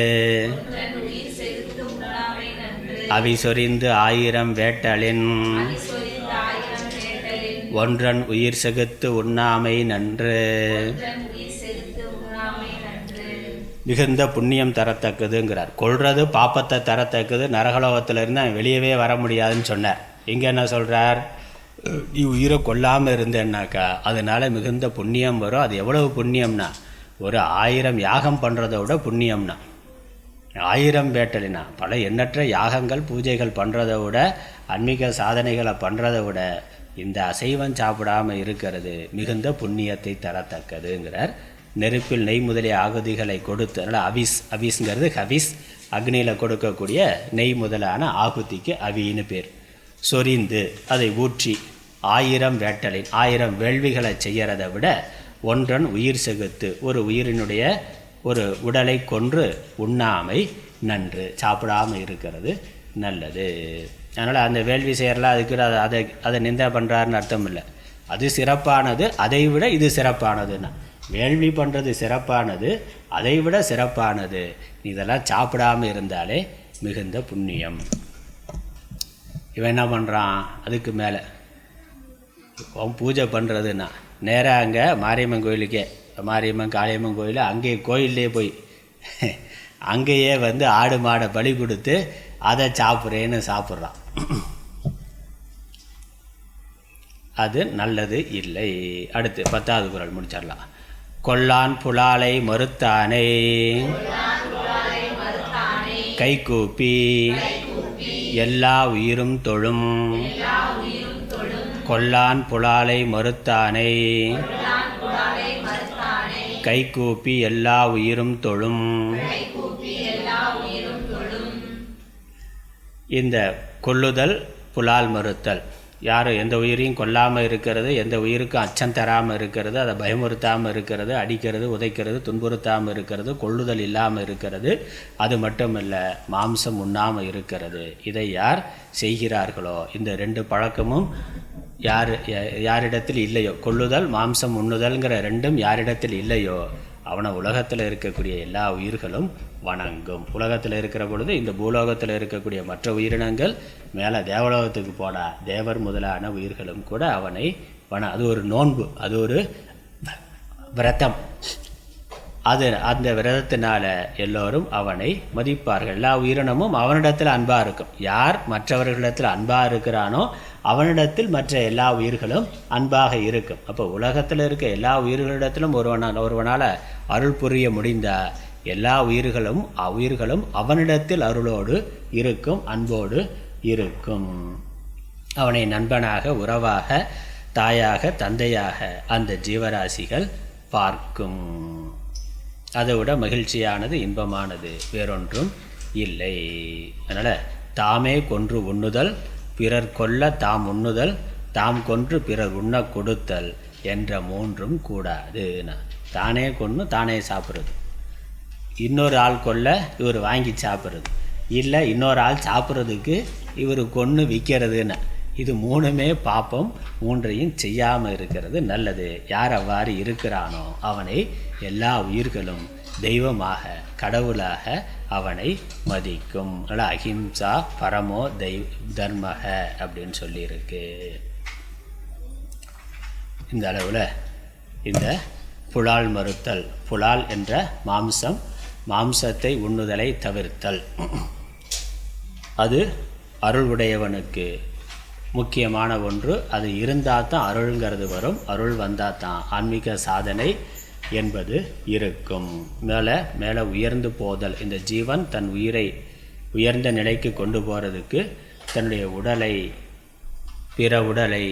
அவிசொரிந்து 1000 வேட்டலின் ஒன்றன் உயிர் செகுத்து உண்ணாமை நன்று. மிகுந்த புண்ணியம் தரத்தக்குதுங்கிறார். கொள்வது பாப்பத்தை தரத்தக்குது, நரகலோகத்திலிருந்து வெளியவே வர முடியாதுன்னு சொன்னார். இங்கே என்ன சொல்கிறார்? நீ உயிரை கொல்லாமல் இருந்தேன்னாக்கா அதனால் மிகுந்த புண்ணியம் வரும். அது எவ்வளவு புண்ணியம்னா ஒரு 1000 யாகம் பண்ணுறதை விட புண்ணியம்னா 1000 வேட்டலினா பல எண்ணற்ற யாகங்கள் பூஜைகள் பண்ணுறதை விட ஆன்மீக சாதனைகளை பண்ணுறதை விட இந்த அசைவம் சாப்பிடாமல் இருக்கிறது மிகுந்த புண்ணியத்தை தரத்தக்கதுங்கிறார். நெருப்பில் நெய் முதலிய ஆகுதிகளை கொடுத்து, அதனால் அவிஸ்ங்கிறது ஹவிஸ், அக்னியில் கொடுக்கக்கூடிய நெய் முதலான ஆகுதிக்கு அவின்னு பேர். சொரிந்து அதை ஊற்றி 1000 வேட்டலின் 1000 வேள்விகளை செய்கிறத விட ஒன்றன் உயிர் செகுத்து ஒரு உயிரினுடைய ஒரு உடலை கொன்று உண்ணாமை நன்று, சாப்பிடாமல் இருக்கிறது நல்லது. அதனால் அந்த வேள்வி செய்யறலாம் அதுக்கு அதை நிந்தா பண்ணுறாருன்னு அர்த்தம் இல்லை. அது சிறப்பானது, அதை விட இது சிறப்பானதுன்னா. வேள்வி பண்ணுறது சிறப்பானது, அதை விட சிறப்பானது. இதெல்லாம் சாப்பிடாமல் இருந்தாலே மிகுந்த புண்ணியம். இவன் என்ன பண்ணுறான்? அதுக்கு மேலே அவன் பூஜை பண்ணுறதுன்னா நேராக அங்கே மாரியம்மன் கோயிலுக்கே, மாரியம்மன் காளியம்மன் கோயில், அங்கே கோயிலே போய் அங்கேயே ஆடு மாடை பலி கொடுத்து அதை சாப்பிட்றேன்னு சாப்பிட்றான். அது நல்லது இல்லை. அடுத்து 10வது குறள் முடிச்சிடலாம். கொல்லான் புலாலை மறுத்தானை கைகூப்பி எல்லா உயிரும் தொழும். கொல்லான் புலாலை மறுத்தானை கைகூப்பி எல்லா உயிரும் தொழும். இந்த கொல்லுதல் புலால் மறுத்தல், யாரும் எந்த உயிரையும் கொல்லாமல் இருக்கிறது, எந்த உயிருக்கும் அச்சம் தராமல் இருக்கிறது, அதை பயமுறுத்தாமல் இருக்கிறது, அடிக்கிறது உதைக்கிறது துன்புறுத்தாமல் இருக்கிறது, கொல்லுதல் இல்லாமல் இருக்கிறது. அது மட்டுமல்ல, மாம்சம் உண்ணாமல் இருக்கிறது. இதை யார் செய்கிறார்களோ, இந்த 2 பழக்கமும் யாரிடத்தில் இல்லையோ, கொல்லுதல் மாம்சம் உண்ணுதல்ங்கிற 2ம் யாரிடத்தில் இல்லையோ அவனை உலகத்தில் இருக்கக்கூடிய எல்லா உயிர்களும் வணங்கும். உலகத்தில் இருக்கிற பொழுது இந்த பூலோகத்தில் இருக்கக்கூடிய மற்ற உயிரினங்கள் மேலே தேவலோகத்துக்கு போனா தேவர் முதலான உயிர்களும் கூட அவனை அது ஒரு நோன்பு, அது ஒரு விரதம். அந்த விரதத்தினால எல்லோரும் அவனை மதிப்பார்கள். எல்லா உயிரினமும் அவனிடத்தில் அன்பாக இருக்கும். யார் மற்றவர்களிடத்தில் அன்பாக இருக்கிறானோ அவனிடத்தில் மற்ற எல்லா உயிர்களும் அன்பாக இருக்கும். அப்போ உலகத்தில் இருக்க எல்லா உயிர்களிடத்திலும் ஒருவனால் அருள் புரிய முடிந்த எல்லா உயிர்களும் அவனிடத்தில் அருளோடு இருக்கும், அன்போடு இருக்கும். அவனை நண்பனாக, உறவாக, தாயாக, தந்தையாக அந்த ஜீவராசிகள் பார்க்கும். அதை விட மகிழ்ச்சியானது, இன்பமானது வேறொன்றும் இல்லை. அதனால் தாமே கொன்று உண்ணுதல், பிறர் கொல்ல தாம் உண்ணுதல், தாம் கொன்று பிறர் உண்ண கொடுத்தல் என்ற மூன்றும் கூடாது. தானே கொன்று தானே சாப்பிட்றது, இன்னொரு ஆள் கொல்ல இவர் வாங்கி சாப்பிட்றது, இல்லை இன்னொரு ஆள் சாப்பிட்றதுக்கு இவர் கொன்று விற்கிறதுன்னு, இது மூணுமே பாப்பம். மூன்றையும் செய்யாமல் இருக்கிறது நல்லது. யார் அவ்வாறு இருக்கிறானோ அவனை எல்லா உயிர்களும் தெய்வமாக, கடவுளாக அவனை மதிக்கும். அதனால் அஹிம்சா பரமோ தர்மக அப்படின்னு சொல்லியிருக்கு. இந்த அளவில் இந்த புலால் மறுத்தல், புலால் என்ற மாம்சத்தை உண்ணுதலை தவிர்த்தல், அது அருள் உடையவனுக்கு முக்கியமான ஒன்று. அது இருந்தால் தான் அருள்ங்கிறது வரும். அருள் வந்தால் தான் ஆன்மீக சாதனை என்பது இருக்கும். மேலே உயர்ந்து போதல், இந்த ஜீவன் தன் உயிரை உயர்ந்த நிலைக்கு கொண்டு போகிறதுக்கு தன்னுடைய உடலை, பிற உடலை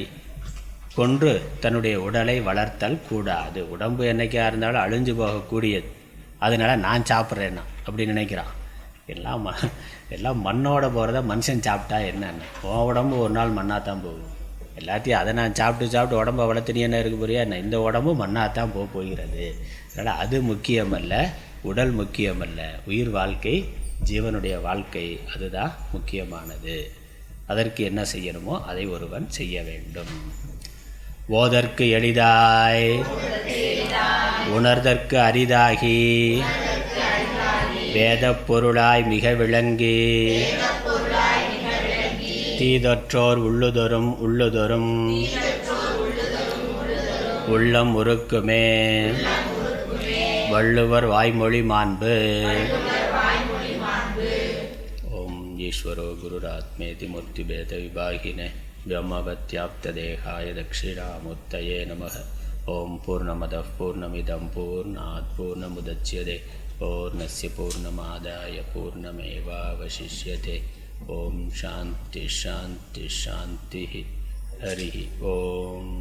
கொன்று தன்னுடைய உடலை வளர்த்தல் கூடாது. உடம்பு என்னைக்காக இருந்தாலும் அழிஞ்சு போகக்கூடியது. அதனால் நான் சாப்பிட்றேன்னா அப்படி நினைக்கிறான். எல்லாம் மண்ணோட போகிறத மனுஷன் சாப்பிட்டா என்னென்ன, உடம்பு ஒரு நாள் மண்ணாக தான் போகும். எல்லாத்தையும் அதை நான் சாப்பிட்டு உடம்பை வளர்த்துனி என்ன இருக்க போறியா என்ன, இந்த உடம்பு மண்ணாக தான் போகிறது. அதனால் அது முக்கியமல்ல, உடல் முக்கியமல்ல, உயிர் வாழ்க்கை, ஜீவனுடைய வாழ்க்கை அதுதான் முக்கியமானது. அதற்கு என்ன செய்யணுமோ அதை ஒருவன் செய்ய வேண்டும். ஓதற்கு எளிதாய் உணர்தற்கு அரிதாகி வேத பொருளாய் மிக விளங்கி தீதற்றோர் உள்ளுதொரும் உள்ளம் உருக்குமே வள்ளுவர் வாய்மொழி மாண்பு. ஓம் ஈஸ்வரோ குருராத்மேதி மூர்த்திபேத விபாகினே பிரம்மவத்யாப்ததேகாய தட்சிணாமூர்த்தயே நமः. ஓம் பூர்ணமதः பூர்ணமிதம் பூர்ணாத் பூர்ணமுதச்யதே பூர்ணஸ்ய பூர்ணமாதாய பூர்ணமேவாவசிஷ்யதே. ஓம் சாந்தி சாந்தி சாந்தி. ஹரி ஓம்.